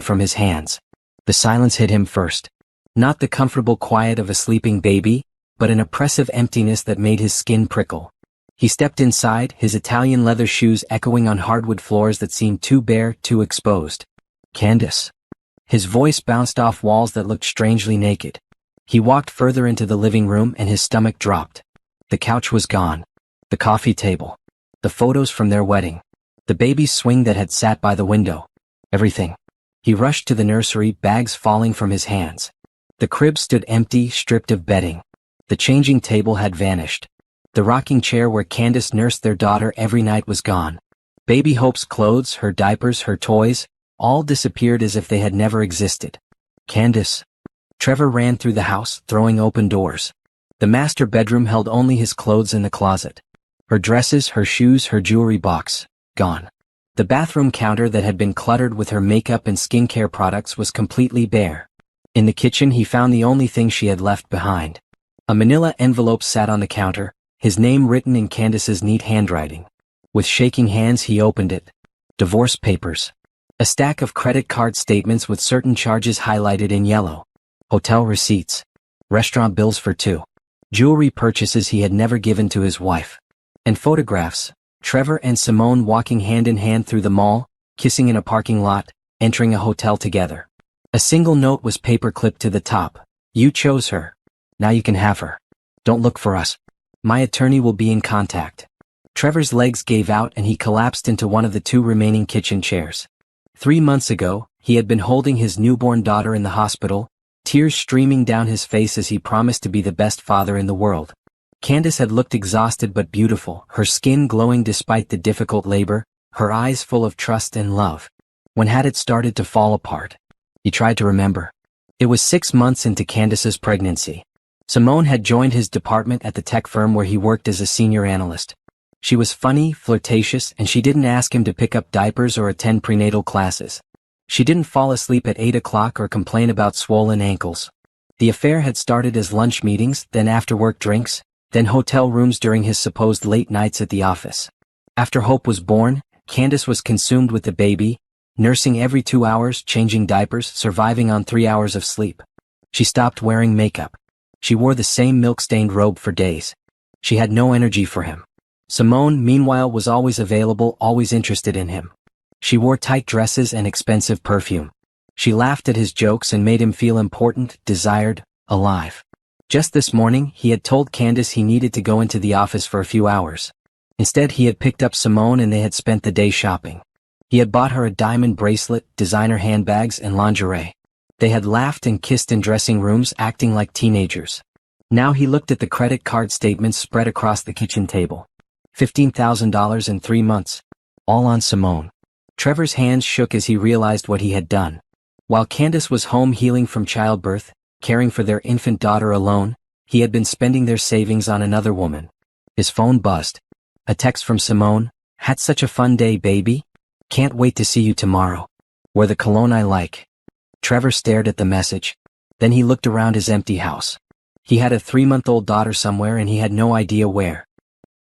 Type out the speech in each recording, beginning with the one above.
from his hands. The silence hit him first. Not the comfortable quiet of a sleeping baby, but an oppressive emptiness that made his skin prickle. He stepped inside, his Italian leather shoes echoing on hardwood floors that seemed too bare, too exposed. "Candace." His voice bounced off walls that looked strangely naked. He walked further into the living room and his stomach dropped. The couch was gone. The coffee table. The photos from their wedding. The baby's swing that had sat by the window. Everything. He rushed to the nursery, bags falling from his hands. The crib stood empty, stripped of bedding. The changing table had vanished. The rocking chair where Candace nursed their daughter every night was gone. Baby Hope's clothes, her diapers, her toys, all disappeared as if they had never existed. "Candace." Trevor ran through the house, throwing open doors. The master bedroom held only his clothes in the closet. Her dresses, her shoes, her jewelry box, gone. The bathroom counter that had been cluttered with her makeup and skincare products was completely bare. In the kitchen he found the only thing she had left behind. A manila envelope sat on the counter, his name written in Candace's neat handwriting. With shaking hands he opened it. Divorce papers. A stack of credit card statements with certain charges highlighted in yellow. Hotel receipts. Restaurant bills for two. Jewelry purchases he had never given to his wife. And photographs. Trevor and Simone walking hand in hand through the mall, kissing in a parking lot, entering a hotel together. A single note was paper-clipped to the top. "You chose her. Now you can have her. Don't look for us. My attorney will be in contact." Trevor's legs gave out and he collapsed into one of the two remaining kitchen chairs. 3 months ago, he had been holding his newborn daughter in the hospital, tears streaming down his face as he promised to be the best father in the world. Candace had looked exhausted but beautiful, her skin glowing despite the difficult labor, her eyes full of trust and love. When had it started to fall apart? He tried to remember. It was 6 months into Candace's pregnancy. Simone had joined his department at the tech firm where he worked as a senior analyst. She was funny, flirtatious, and she didn't ask him to pick up diapers or attend prenatal classes. She didn't fall asleep at 8 o'clock or complain about swollen ankles. The affair had started as lunch meetings, then after-work drinks, then hotel rooms during his supposed late nights at the office. After Hope was born, Candace was consumed with the baby, nursing every 2 hours, changing diapers, surviving on 3 hours of sleep. She stopped wearing makeup. She wore the same milk-stained robe for days. She had no energy for him. Simone, meanwhile, was always available, always interested in him. She wore tight dresses and expensive perfume. She laughed at his jokes and made him feel important, desired, alive. Just this morning, he had told Candace he needed to go into the office for a few hours. Instead, he had picked up Simone and they had spent the day shopping. He had bought her a diamond bracelet, designer handbags, and lingerie. They had laughed and kissed in dressing rooms, acting like teenagers. Now he looked at the credit card statements spread across the kitchen table. $15,000 in 3 months. All on Simone. Trevor's hands shook as he realized what he had done. While Candace was home healing from childbirth, caring for their infant daughter alone, he had been spending their savings on another woman. His phone buzzed. A text from Simone. "Had such a fun day, baby. Can't wait to see you tomorrow. Wear the cologne I like." Trevor stared at the message. Then he looked around his empty house. He had a 3-month-old daughter somewhere and he had no idea where.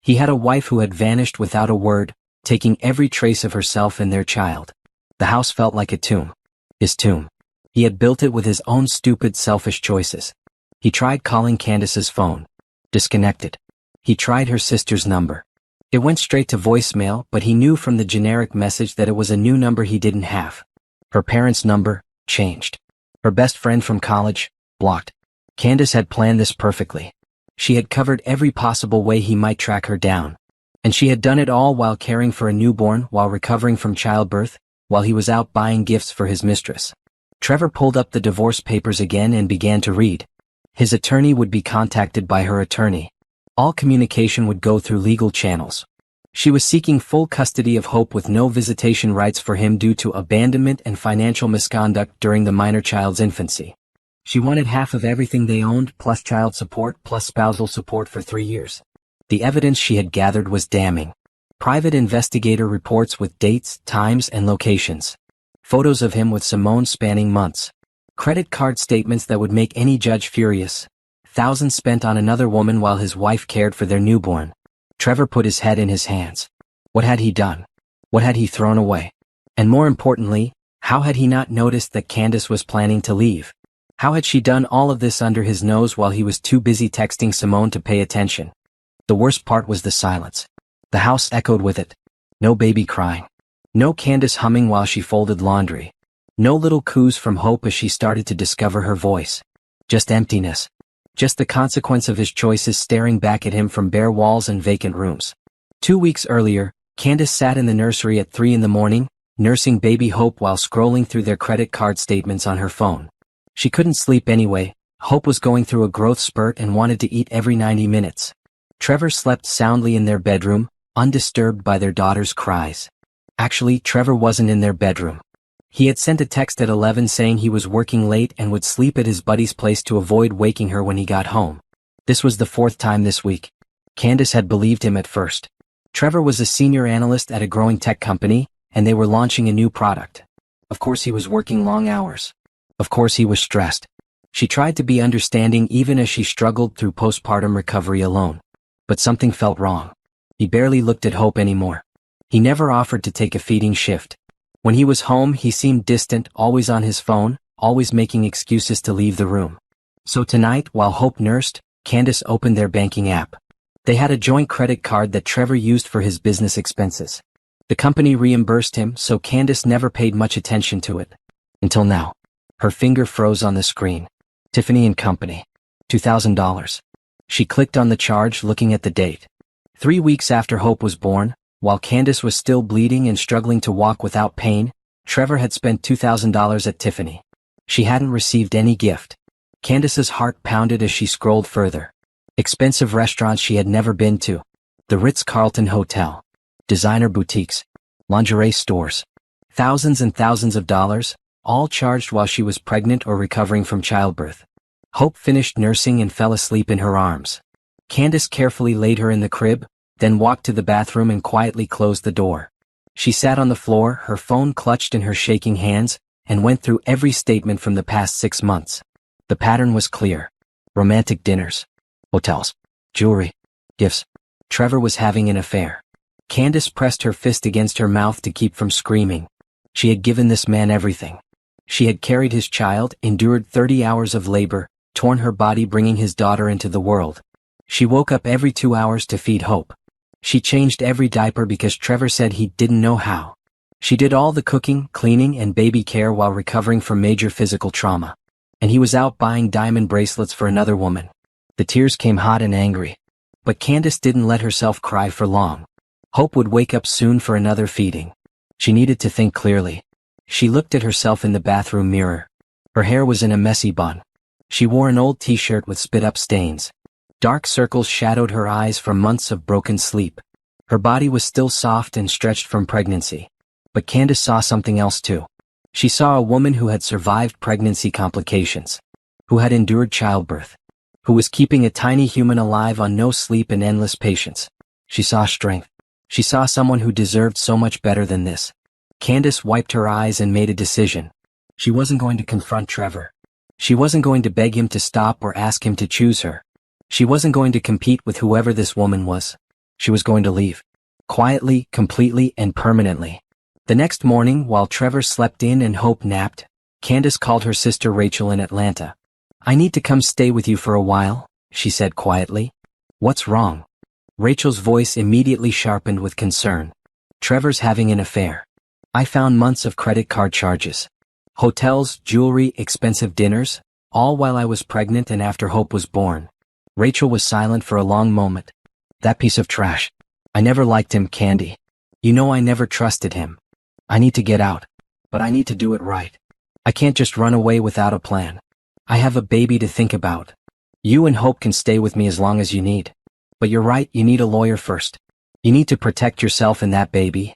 He had a wife who had vanished without a word, taking every trace of herself and their child. The house felt like a tomb. His tomb. He had built it with his own stupid, selfish choices. He tried calling Candace's phone. Disconnected. He tried her sister's number. It went straight to voicemail, but he knew from the generic message that it was a new number he didn't have. Her parents' number, changed. Her best friend from college, blocked. Candace had planned this perfectly. She had covered every possible way he might track her down. And she had done it all while caring for a newborn, while recovering from childbirth, while he was out buying gifts for his mistress. Trevor pulled up the divorce papers again and began to read. His attorney would be contacted by her attorney. All communication would go through legal channels. She was seeking full custody of Hope with no visitation rights for him due to abandonment and financial misconduct during the minor child's infancy. She wanted half of everything they owned, plus child support, plus spousal support for 3 years. The evidence she had gathered was damning. Private investigator reports with dates, times, and locations. Photos of him with Simone spanning months. Credit card statements that would make any judge furious. Thousands spent on another woman while his wife cared for their newborn. Trevor put his head in his hands. What had he done? What had he thrown away? And more importantly, How had he not noticed that Candace was planning to leave? How had she done all of this under his nose while he was too busy texting Simone to pay attention? The worst part was the silence. The house echoed with it. No baby crying. No Candace humming while she folded laundry. No little coos from Hope as she started to discover her voice. Just emptiness. Just the consequence of his choices staring back at him from bare walls and vacant rooms. 2 weeks earlier, Candace sat in the nursery at 3 in the morning, nursing baby Hope while scrolling through their credit card statements on her phone. She couldn't sleep anyway. Hope was going through a growth spurt and wanted to eat every 90 minutes. Trevor slept soundly in their bedroom, undisturbed by their daughter's cries. Actually, Trevor wasn't in their bedroom. He had sent a text at 11 saying he was working late and would sleep at his buddy's place to avoid waking her when he got home. This was the 4th time this week. Candace had believed him at first. Trevor was a senior analyst at a growing tech company, and they were launching a new product. Of course he was working long hours. Of course he was stressed. She tried to be understanding even as she struggled through postpartum recovery alone. But something felt wrong. He barely looked at Hope anymore. He never offered to take a feeding shift. When he was home, he seemed distant, always on his phone, always making excuses to leave the room. So tonight, while Hope nursed, Candace opened their banking app. They had a joint credit card that Trevor used for his business expenses. The company reimbursed him, so Candace never paid much attention to it. Until now. Her finger froze on the screen. Tiffany & Company. $2,000. She clicked on the charge, looking at the date. 3 weeks after Hope was born, while Candace was still bleeding and struggling to walk without pain, Trevor had spent $2,000 at Tiffany. She hadn't received any gift. Candace's heart pounded as she scrolled further. Expensive restaurants she had never been to. The Ritz-Carlton Hotel. Designer boutiques. Lingerie stores. Thousands and thousands of dollars, all charged while she was pregnant or recovering from childbirth. Hope finished nursing and fell asleep in her arms. Candace carefully laid her in the crib, then walked to the bathroom and quietly closed the door. She sat on the floor, her phone clutched in her shaking hands, and went through every statement from the past 6 months. The pattern was clear. Romantic dinners. Hotels. Jewelry. Gifts. Trevor was having an affair. Candace pressed her fist against her mouth to keep from screaming. She had given this man everything. She had carried his child, endured 30 hours of labor, torn her body bringing his daughter into the world. She woke up every 2 hours to feed Hope. She changed every diaper because Trevor said he didn't know how. She did all the cooking, cleaning, and baby care while recovering from major physical trauma. And he was out buying diamond bracelets for another woman. The tears came hot and angry. But Candace didn't let herself cry for long. Hope would wake up soon for another feeding. She needed to think clearly. She looked at herself in the bathroom mirror. Her hair was in a messy bun. She wore an old t-shirt with spit-up stains. Dark circles shadowed her eyes from months of broken sleep. Her body was still soft and stretched from pregnancy. But Candace saw something else too. She saw a woman who had survived pregnancy complications. Who had endured childbirth. Who was keeping a tiny human alive on no sleep and endless patience. She saw strength. She saw someone who deserved so much better than this. Candace wiped her eyes and made a decision. She wasn't going to confront Trevor. She wasn't going to beg him to stop or ask him to choose her. She wasn't going to compete with whoever this woman was. She was going to leave. Quietly, completely, and permanently. The next morning, while Trevor slept in and Hope napped, Candace called her sister Rachel in Atlanta. "I need to come stay with you for a while," she said quietly. "What's wrong?" Rachel's voice immediately sharpened with concern. "Trevor's having an affair. I found months of credit card charges. Hotels, jewelry, expensive dinners, all while I was pregnant and after Hope was born." Rachel was silent for a long moment. "That piece of trash. I never liked him, Candy. You know I never trusted him. I need to get out. But I need to do it right. I can't just run away without a plan. I have a baby to think about. You and Hope can stay with me as long as you need. But you're right, you need a lawyer first. You need to protect yourself and that baby."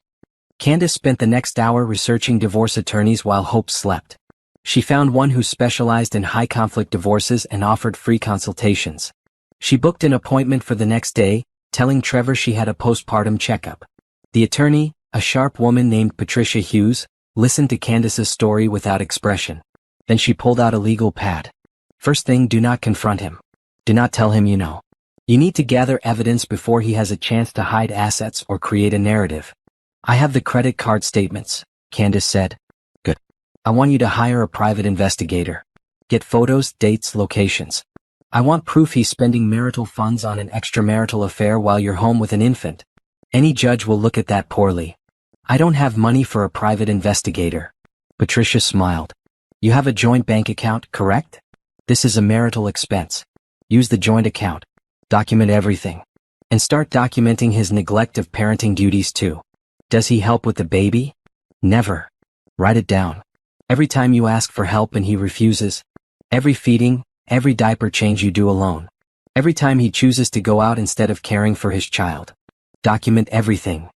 Candace spent the next hour researching divorce attorneys while Hope slept. She found one who specialized in high-conflict divorces and offered free consultations. She booked an appointment for the next day, telling Trevor she had a postpartum checkup. The attorney, a sharp woman named Patricia Hughes, listened to Candace's story without expression. Then she pulled out a legal pad. "First thing, do not confront him. Do not tell him you know. You need to gather evidence before he has a chance to hide assets or create a narrative." "I have the credit card statements," Candace said. "Good. I want you to hire a private investigator. Get photos, dates, locations. I want proof he's spending marital funds on an extramarital affair while you're home with an infant. Any judge will look at that poorly. I don't have money for a private investigator. Patricia smiled. You have a joint bank account, correct? This is a marital expense. Use the joint account. Document everything. And start documenting his neglect of parenting duties too. Does he help with the baby? Never. Write it down. Every time you ask for help and he refuses. Every feeding, every diaper change you do alone. Every time he chooses to go out instead of caring for his child. Document everything.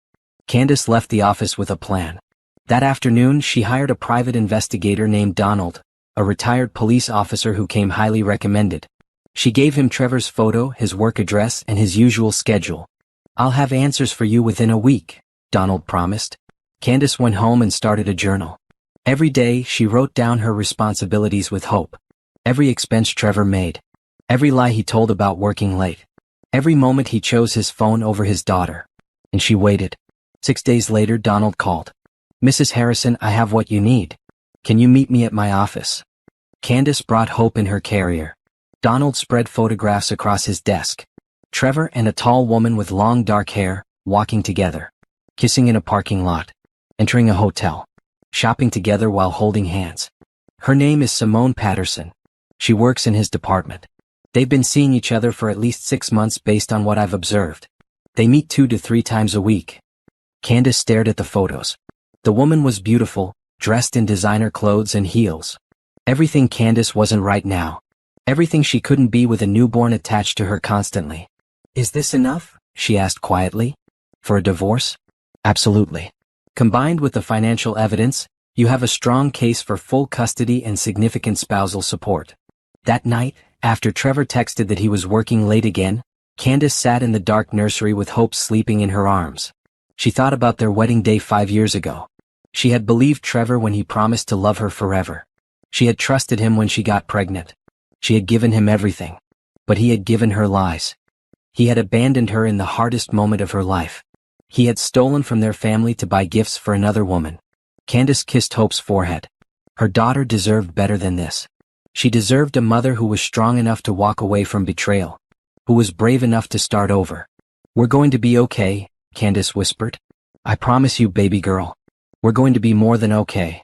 Candace left the office with a plan. That afternoon, she hired a private investigator named Donald, a retired police officer who came highly recommended. She gave him Trevor's photo, his work address, and his usual schedule. I'll have answers for you within a week, Donald promised. Candace went home and started a journal. Every day, she wrote down her responsibilities with hope. Every expense Trevor made. Every lie he told about working late. Every moment he chose his phone over his daughter. And she waited. 6 days later, Donald called. Mrs. Harrison, I have what you need. Can you meet me at my office? Candace brought hope in her carrier. Donald spread photographs across his desk. Trevor and a tall woman with long dark hair, walking together. Kissing in a parking lot. Entering a hotel. Shopping together while holding hands. Her name is Simone Patterson. She works in his department. They've been seeing each other for at least 6 months based on what I've observed. They meet 2 to 3 times a week. Candace stared at the photos. The woman was beautiful, dressed in designer clothes and heels. Everything Candace wasn't right now. Everything she couldn't be with a newborn attached to her constantly. Is this enough? She asked quietly. For a divorce? Absolutely. Combined with the financial evidence, you have a strong case for full custody and significant spousal support. That night, after Trevor texted that he was working late again, Candace sat in the dark nursery with Hope sleeping in her arms. She thought about their wedding day 5 years ago. She had believed Trevor when he promised to love her forever. She had trusted him when she got pregnant. She had given him everything. But he had given her lies. He had abandoned her in the hardest moment of her life. He had stolen from their family to buy gifts for another woman. Candace kissed Hope's forehead. Her daughter deserved better than this. She deserved a mother who was strong enough to walk away from betrayal. Who was brave enough to start over. We're going to be okay, Candace whispered. I promise you, baby girl. We're going to be more than okay.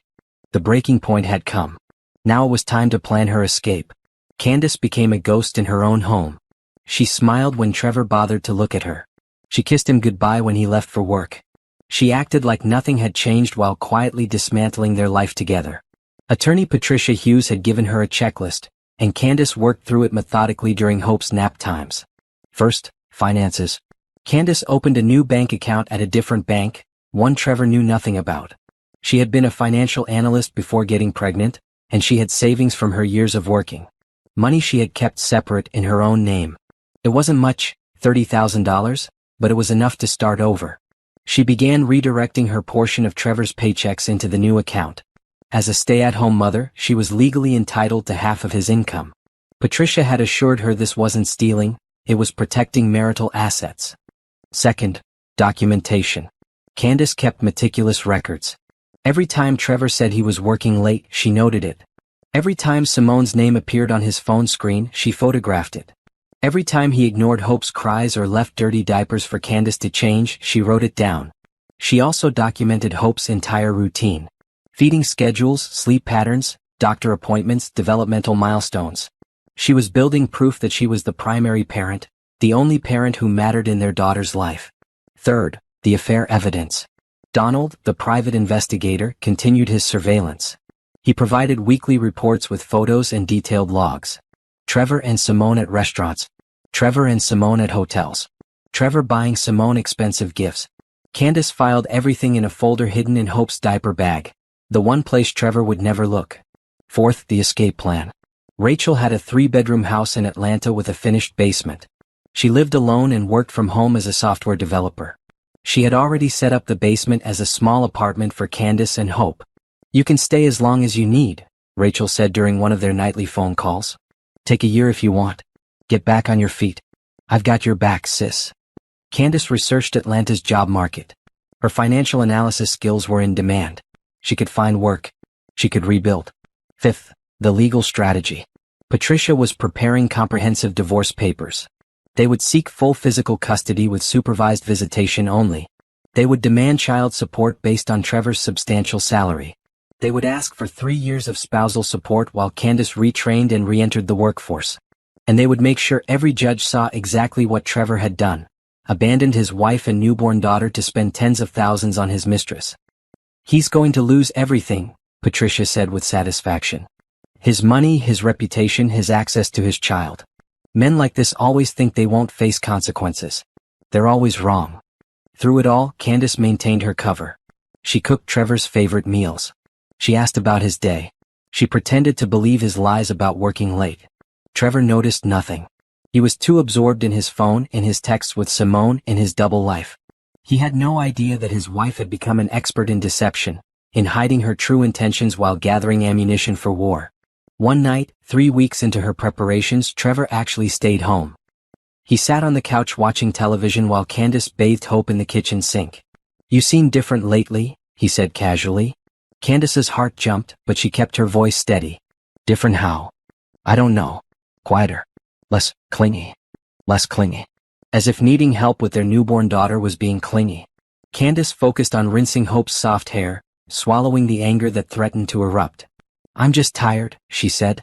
The breaking point had come. Now it was time to plan her escape. Candace became a ghost in her own home. She smiled when Trevor bothered to look at her. She kissed him goodbye when he left for work. She acted like nothing had changed while quietly dismantling their life together. Attorney Patricia Hughes had given her a checklist, and Candace worked through it methodically during Hope's nap times. First, finances. Candace opened a new bank account at a different bank, one Trevor knew nothing about. She had been a financial analyst before getting pregnant, and she had savings from her years of working. Money she had kept separate in her own name. It wasn't much, $30,000, but it was enough to start over. She began redirecting her portion of Trevor's paychecks into the new account. As a stay-at-home mother, she was legally entitled to half of his income. Patricia had assured her this wasn't stealing, it was protecting marital assets. Second, documentation. Candace kept meticulous records. Every time Trevor said he was working late, she noted it. Every time Simone's name appeared on his phone screen, she photographed it. Every time he ignored Hope's cries or left dirty diapers for Candace to change, she wrote it down. She also documented Hope's entire routine. Feeding schedules, sleep patterns, doctor appointments, developmental milestones. She was building proof that she was the primary parent, the only parent who mattered in their daughter's life. Third, the affair evidence. Donald, the private investigator, continued his surveillance. He provided weekly reports with photos and detailed logs. Trevor and Simone at restaurants. Trevor and Simone at hotels. Trevor buying Simone expensive gifts. Candace filed everything in a folder hidden in Hope's diaper bag, the one place Trevor would never look. Fourth, the escape plan. Rachel had a 3-bedroom house in Atlanta with a finished basement. She lived alone and worked from home as a software developer. She had already set up the basement as a small apartment for Candace and Hope. You can stay as long as you need, Rachel said during one of their nightly phone calls. Take a year if you want. Get back on your feet. I've got your back, sis. Candace researched Atlanta's job market. Her financial analysis skills were in demand. She could find work. she could rebuild. Fifth, the legal strategy. Patricia was preparing comprehensive divorce papers. They would seek full physical custody with supervised visitation only. They would demand child support based on Trevor's substantial salary. They would ask for 3 years of spousal support while Candace retrained and re-entered the workforce. And they would make sure every judge saw exactly what Trevor had done. Abandoned his wife and newborn daughter to spend tens of thousands on his mistress. He's going to lose everything, Patricia said with satisfaction. His money, his reputation, his access to his child. Men like this always think they won't face consequences. They're always wrong. Through it all, Candace maintained her cover. She cooked Trevor's favorite meals. She asked about his day. She pretended to believe his lies about working late. Trevor noticed nothing. He was too absorbed in his phone, in his texts with Simone, in his double life. He had no idea that his wife had become an expert in deception, in hiding her true intentions while gathering ammunition for war. One night, 3 weeks into her preparations, Trevor actually stayed home. He sat on the couch watching television while Candace bathed Hope in the kitchen sink. "You seem different lately," he said casually. Candace's heart jumped, but she kept her voice steady. "Different how?" "I don't know. Quieter. Less clingy. Less clingy." As if needing help with their newborn daughter was being clingy. Candace focused on rinsing Hope's soft hair, swallowing the anger that threatened to erupt. "I'm just tired," she said.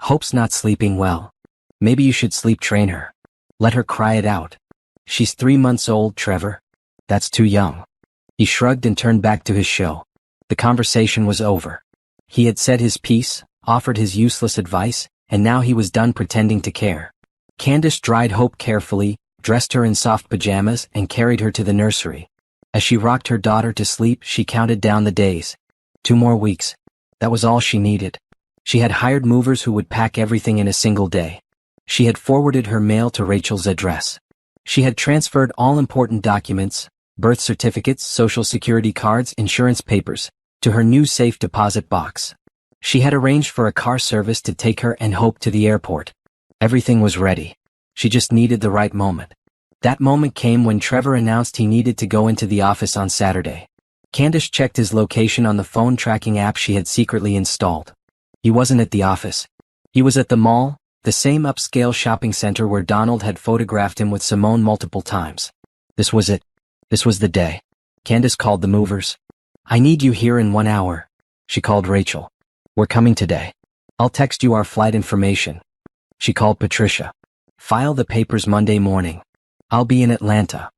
"Hope's not sleeping well. Maybe you should sleep train her. Let her cry it out. She's 3 months old, Trevor. That's too young." He shrugged and turned back to his show. The conversation was over. He had said his piece, offered his useless advice, and now he was done pretending to care. Candace dried Hope carefully, dressed her in soft pajamas, and carried her to the nursery. As she rocked her daughter to sleep, she counted down the days. 2 more weeks. That was all she needed. She had hired movers who would pack everything in a single day. She had forwarded her mail to Rachel's address. She had transferred all important documents, birth certificates, social security cards, insurance papers, to her new safe deposit box. She had arranged for a car service to take her and Hope to the airport. Everything was ready. She just needed the right moment. That moment came when Trevor announced he needed to go into the office on Saturday. Candace checked his location on the phone tracking app she had secretly installed. He wasn't at the office. He was at the mall, the same upscale shopping center where Donald had photographed him with Simone multiple times. This was it. This was the day. Candace called the movers. "I need you here in 1 hour." She called Rachel. "We're coming today. I'll text you our flight information." She called Patricia. "File the papers Monday morning. I'll be in Atlanta."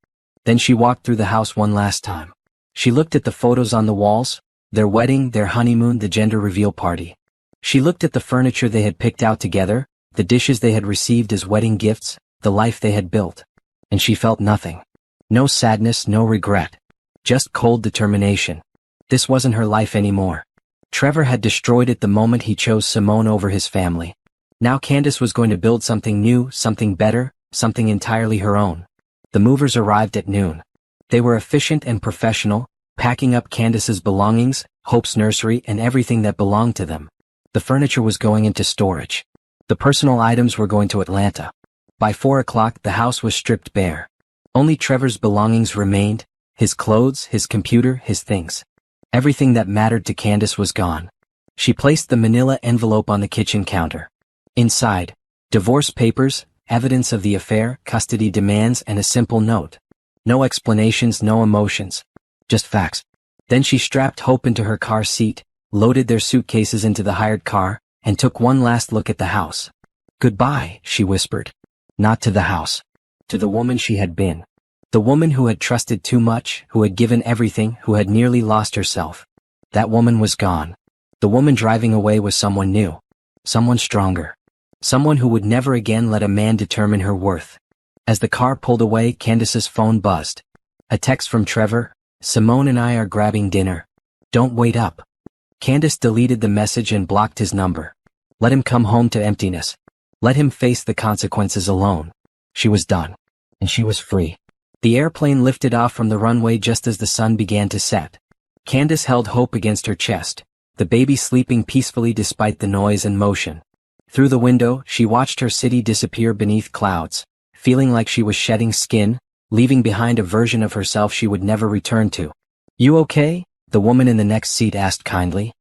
Then she walked through the house one last time. She looked at the photos on the walls, their wedding, their honeymoon, the gender reveal party. She looked at the furniture they had picked out together, the dishes they had received as wedding gifts, the life they had built. And she felt nothing. No sadness, no regret. Just cold determination. This wasn't her life anymore. Trevor had destroyed it the moment he chose Simone over his family. Now Candace was going to build something new, something better, something entirely her own. The movers arrived at noon. They were efficient and professional, packing up Candace's belongings, Hope's nursery, and everything that belonged to them. The furniture was going into storage. The personal items were going to Atlanta. By 4 o'clock, the house was stripped bare. Only Trevor's belongings remained, his clothes, his computer, his things. Everything that mattered to Candace was gone. She placed the manila envelope on the kitchen counter. Inside, divorce papers, evidence of the affair, custody demands, and a simple note. No explanations, no emotions. Just facts. Then she strapped Hope into her car seat, loaded their suitcases into the hired car, and took one last look at the house. "Goodbye," she whispered. Not to the house. To the woman she had been. The woman who had trusted too much, who had given everything, who had nearly lost herself. That woman was gone. The woman driving away was someone new. Someone stronger. Someone who would never again let a man determine her worth. As the car pulled away, Candace's phone buzzed. A text from Trevor. "Simone and I are grabbing dinner. Don't wait up." Candace deleted the message and blocked his number. Let him come home to emptiness. Let him face the consequences alone. She was done. And she was free. The airplane lifted off from the runway just as the sun began to set. Candace held Hope against her chest, the baby sleeping peacefully despite the noise and motion. Through the window, she watched her city disappear beneath clouds, feeling like she was shedding skin, leaving behind a version of herself she would never return to. "You okay?" the woman in the next seat asked kindly.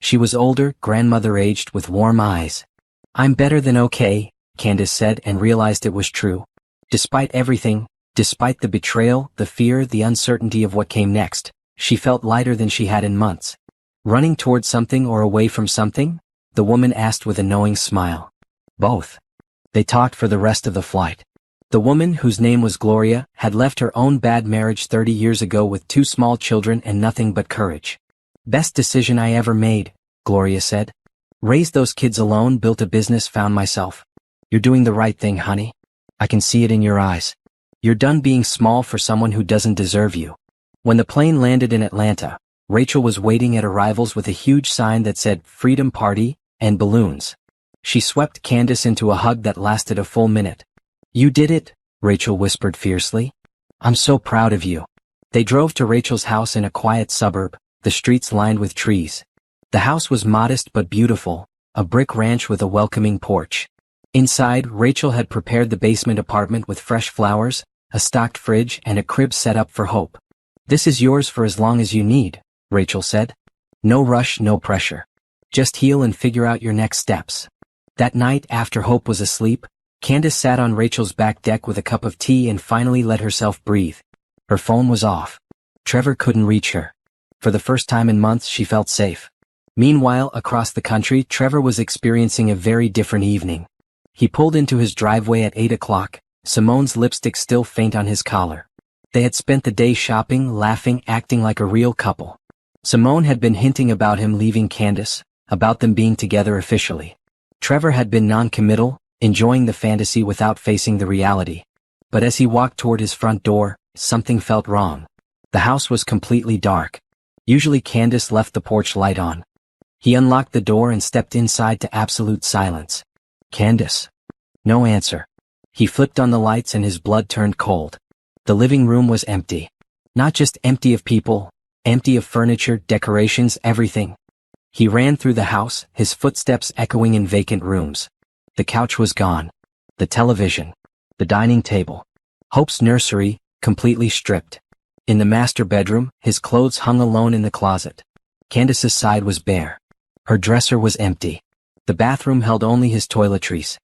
She was older, grandmother-aged, with warm eyes. "I'm better than okay," Candace said, and realized it was true. Despite everything, despite the betrayal, the fear, the uncertainty of what came next, she felt lighter than she had in months. "Running towards something or away from something?" the woman asked with a knowing smile. "Both." They talked for the rest of the flight. The woman, whose name was Gloria, had left her own bad marriage 30 years ago with 2 small children and nothing but courage. "Best decision I ever made," Gloria said. "Raised those kids alone, built a business, found myself." "You're doing the right thing, honey. I can see it in your eyes. You're done being small for someone who doesn't deserve you." When the plane landed in Atlanta, Rachel was waiting at arrivals with a huge sign that said "Freedom Party" and balloons. She swept Candace into a hug that lasted a full minute. "You did it," Rachel whispered fiercely. "I'm so proud of you." They drove to Rachel's house in a quiet suburb, the streets lined with trees. The house was modest but beautiful, a brick ranch with a welcoming porch. Inside, Rachel had prepared the basement apartment with fresh flowers, a stocked fridge, and a crib set up for Hope. "This is yours for as long as you need," Rachel said. "No rush, no pressure. Just heal and figure out your next steps." That night, after Hope was asleep, Candace sat on Rachel's back deck with a cup of tea and finally let herself breathe. Her phone was off. Trevor couldn't reach her. For the first time in months, she felt safe. Meanwhile, across the country, Trevor was experiencing a very different evening. He pulled into his driveway at 8 o'clock, Simone's lipstick still faint on his collar. They had spent the day shopping, laughing, acting like a real couple. Simone had been hinting about him leaving Candace, about them being together officially. Trevor had been non-committal, enjoying the fantasy without facing the reality. But as he walked toward his front door, something felt wrong. The house was completely dark. Usually Candace left the porch light on. He unlocked the door and stepped inside to absolute silence. "Candace." No answer. He flipped on the lights and his blood turned cold. The living room was empty. Not just empty of people, empty of furniture, decorations, everything. He ran through the house, his footsteps echoing in vacant rooms. The couch was gone. The television. The dining table. Hope's nursery, completely stripped. In the master bedroom, his clothes hung alone in the closet. Candace's side was bare. Her dresser was empty. The bathroom held only his toiletries.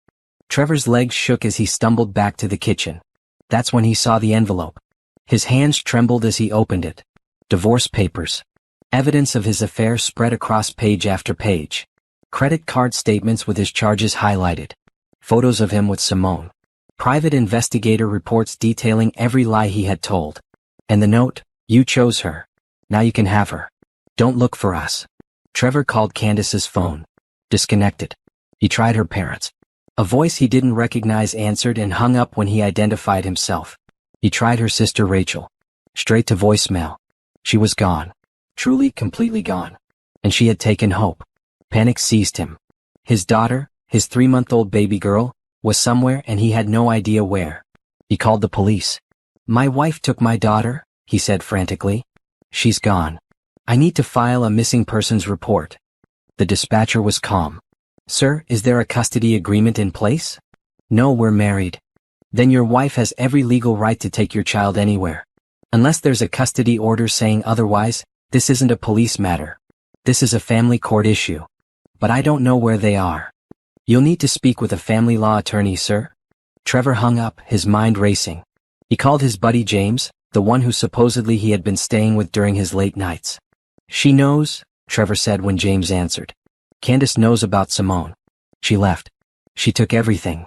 Trevor's legs shook as he stumbled back to the kitchen. That's when he saw the envelope. His hands trembled as he opened it. Divorce papers. Evidence of his affair spread across page after page. Credit card statements with his charges highlighted. Photos of him with Simone. Private investigator reports detailing every lie he had told. And the note, "You chose her. Now you can have her. Don't look for us." Trevor called Candace's phone. Disconnected. He tried her parents. A voice he didn't recognize answered and hung up when he identified himself. He tried her sister Rachel. Straight to voicemail. She was gone. Truly, completely gone. And she had taken Hope. Panic seized him. His daughter, his 3-month-old baby girl, was somewhere and he had no idea where. He called the police. "My wife took my daughter," he said frantically. "She's gone. I need to file a missing persons report." The dispatcher was calm. "Sir, is there a custody agreement in place?" "No, we're married." "Then your wife has every legal right to take your child anywhere. Unless there's a custody order saying otherwise, this isn't a police matter. This is a family court issue. But I don't know where they are." "You'll need to speak with a family law attorney, sir." Trevor hung up, his mind racing. He called his buddy James, the one who supposedly he had been staying with during his late nights. "She knows," Trevor said when James answered. "Candace knows about Simone. She left. She took everything."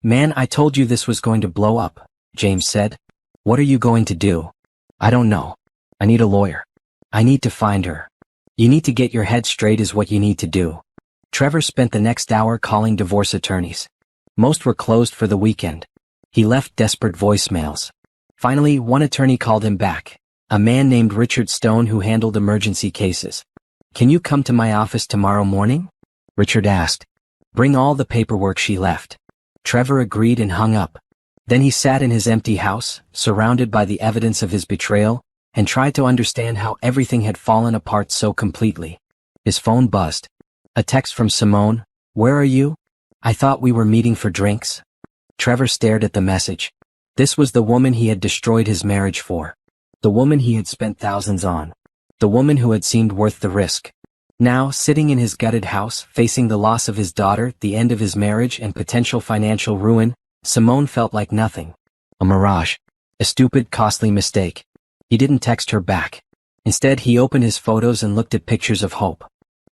"Man, I told you this was going to blow up," James said. "What are you going to do?" "I don't know. I need a lawyer. I need to find her." "You need to get your head straight is what you need to do." Trevor spent the next hour calling divorce attorneys. Most were closed for the weekend. He left desperate voicemails. Finally, one attorney called him back, a man named Richard Stone who handled emergency cases. "Can you come to my office tomorrow morning?" Richard asked. "Bring all the paperwork she left." Trevor agreed and hung up. Then he sat in his empty house, surrounded by the evidence of his betrayal, and tried to understand how everything had fallen apart so completely. His phone buzzed. A text from Simone. "Where are you? I thought we were meeting for drinks." Trevor stared at the message. This was the woman he had destroyed his marriage for. The woman he had spent thousands on. The woman who had seemed worth the risk. Now, sitting in his gutted house, facing the loss of his daughter, the end of his marriage and potential financial ruin, Simone felt like nothing. A mirage. A stupid, costly mistake. He didn't text her back. Instead, he opened his photos and looked at pictures of Hope.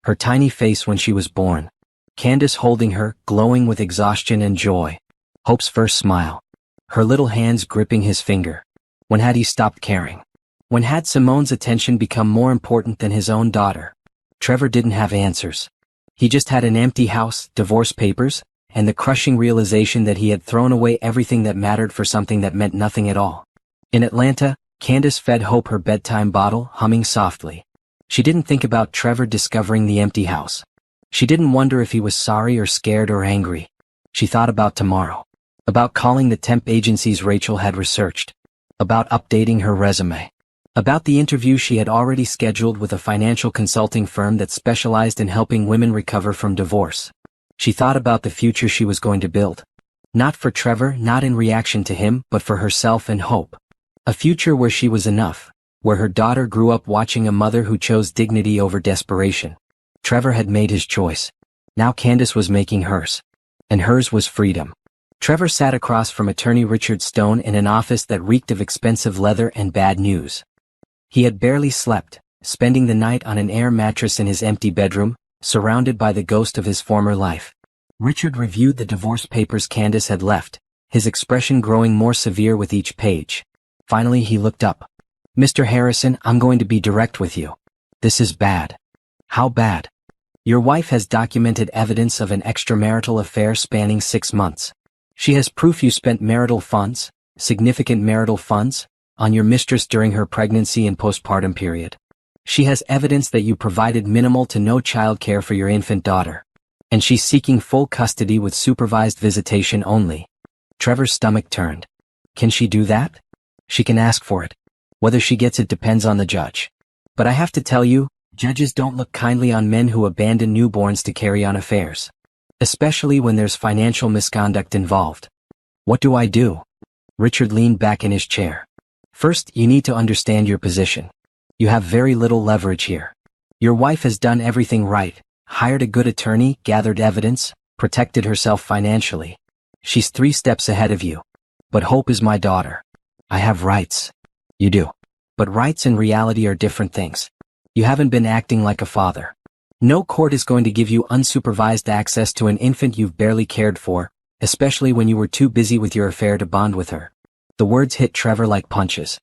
Her tiny face when she was born. Candace holding her, glowing with exhaustion and joy. Hope's first smile. Her little hands gripping his finger. When had he stopped caring? When had Simone's attention become more important than his own daughter? Trevor didn't have answers. He just had an empty house, divorce papers, and the crushing realization that he had thrown away everything that mattered for something that meant nothing at all. In Atlanta, Candace fed Hope her bedtime bottle, humming softly. She didn't think about Trevor discovering the empty house. She didn't wonder if he was sorry or scared or angry. She thought about tomorrow. About calling the temp agencies Rachel had researched. About updating her resume. About the interview she had already scheduled with a financial consulting firm that specialized in helping women recover from divorce. She thought about the future she was going to build. Not for Trevor, not in reaction to him, but for herself and Hope. A future where she was enough, where her daughter grew up watching a mother who chose dignity over desperation. Trevor had made his choice. Now Candace was making hers. And hers was freedom. Trevor sat across from attorney Richard Stone in an office that reeked of expensive leather and bad news. He had barely slept, spending the night on an air mattress in his empty bedroom, surrounded by the ghost of his former life. Richard reviewed the divorce papers Candace had left, his expression growing more severe with each page. Finally he looked up. "Mr. Harrison, I'm going to be direct with you. This is bad." "How bad?" "Your wife has documented evidence of an extramarital affair spanning 6 months. She has proof you spent marital funds, significant marital funds, on your mistress during her pregnancy and postpartum period. She has evidence that you provided minimal to no child care for your infant daughter. And she's seeking full custody with supervised visitation only." Trevor's stomach turned. Can she do that? She can ask for it. Whether she gets it depends on the judge. But I have to tell you, judges don't look kindly on men who abandon newborns to carry on affairs. Especially when there's financial misconduct involved. What do I do? Richard leaned back in his chair. First, you need to understand your position. You have very little leverage here. Your wife has done everything right, hired a good attorney, gathered evidence, protected herself financially. She's 3 steps ahead of you. But Hope is my daughter. I have rights. You do. But rights and reality are different things. You haven't been acting like a father. No court is going to give you unsupervised access to an infant you've barely cared for, especially when you were too busy with your affair to bond with her. The words hit Trevor like punches.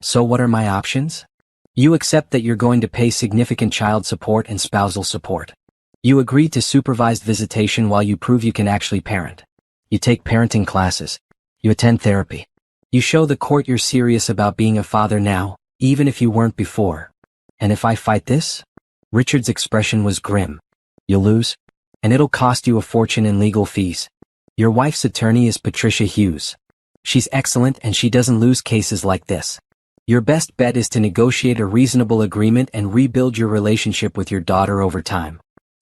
So what are my options? You accept that you're going to pay significant child support and spousal support. You agree to supervised visitation while you prove you can actually parent. You take parenting classes. You attend therapy. You show the court you're serious about being a father now, even if you weren't before. And if I fight this? Richard's expression was grim. You'll lose. And it'll cost you a fortune in legal fees. Your wife's attorney is Patricia Hughes. She's excellent and she doesn't lose cases like this. Your best bet is to negotiate a reasonable agreement and rebuild your relationship with your daughter over time.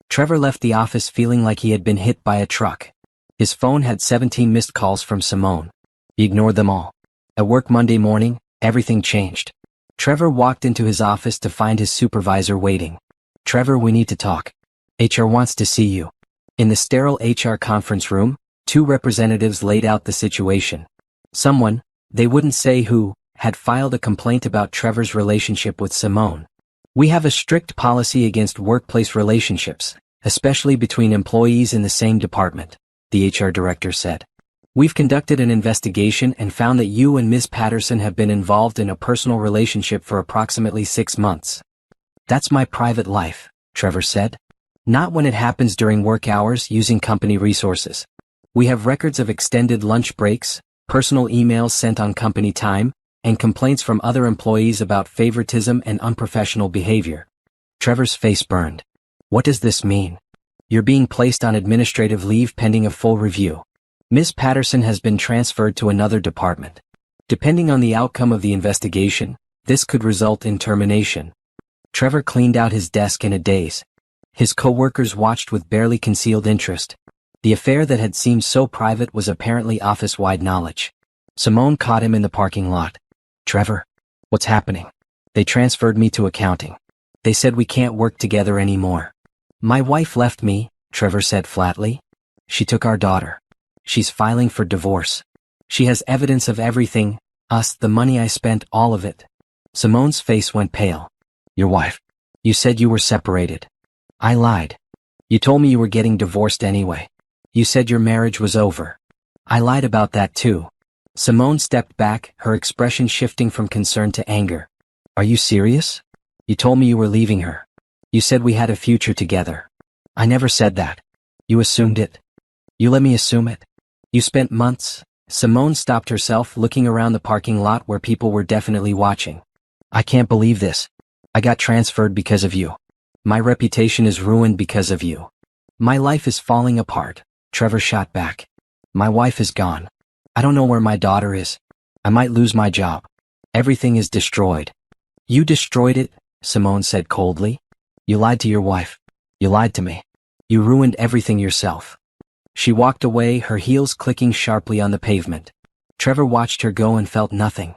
Trevor left the office feeling like he had been hit by a truck. His phone had 17 missed calls from Simone. He ignored them all. At work Monday morning, everything changed. Trevor walked into his office to find his supervisor waiting. Trevor, we need to talk. HR wants to see you. In the sterile HR conference room, 2 representatives laid out the situation. Someone, they wouldn't say who, had filed a complaint about Trevor's relationship with Simone. We have a strict policy against workplace relationships, especially between employees in the same department, the HR director said. We've conducted an investigation and found that you and Ms. Patterson have been involved in a personal relationship for approximately 6 months. That's my private life, Trevor said. Not when it happens during work hours using company resources. We have records of extended lunch breaks, personal emails sent on company time, and complaints from other employees about favoritism and unprofessional behavior. Trevor's face burned. What does this mean? You're being placed on administrative leave pending a full review. Ms. Patterson has been transferred to another department. Depending on the outcome of the investigation, this could result in termination. Trevor cleaned out his desk in a daze. His co-workers watched with barely concealed interest. The affair that had seemed so private was apparently office-wide knowledge. Simone caught him in the parking lot. Trevor, what's happening? They transferred me to accounting. They said we can't work together anymore. My wife left me, Trevor said flatly. She took our daughter. She's filing for divorce. She has evidence of everything, us, the money I spent, all of it. Simone's face went pale. Your wife. You said you were separated. I lied. You told me you were getting divorced anyway. You said your marriage was over. I lied about that too. Simone stepped back, her expression shifting from concern to anger. Are you serious? You told me you were leaving her. You said we had a future together. I never said that. You assumed it. You let me assume it. You spent months. Simone stopped herself, looking around the parking lot where people were definitely watching. I can't believe this. I got transferred because of you. My reputation is ruined because of you. My life is falling apart, Trevor shot back. My wife is gone. I don't know where my daughter is. I might lose my job. Everything is destroyed. You destroyed it, Simone said coldly. You lied to your wife. You lied to me. You ruined everything yourself. She walked away, her heels clicking sharply on the pavement. Trevor watched her go and felt nothing.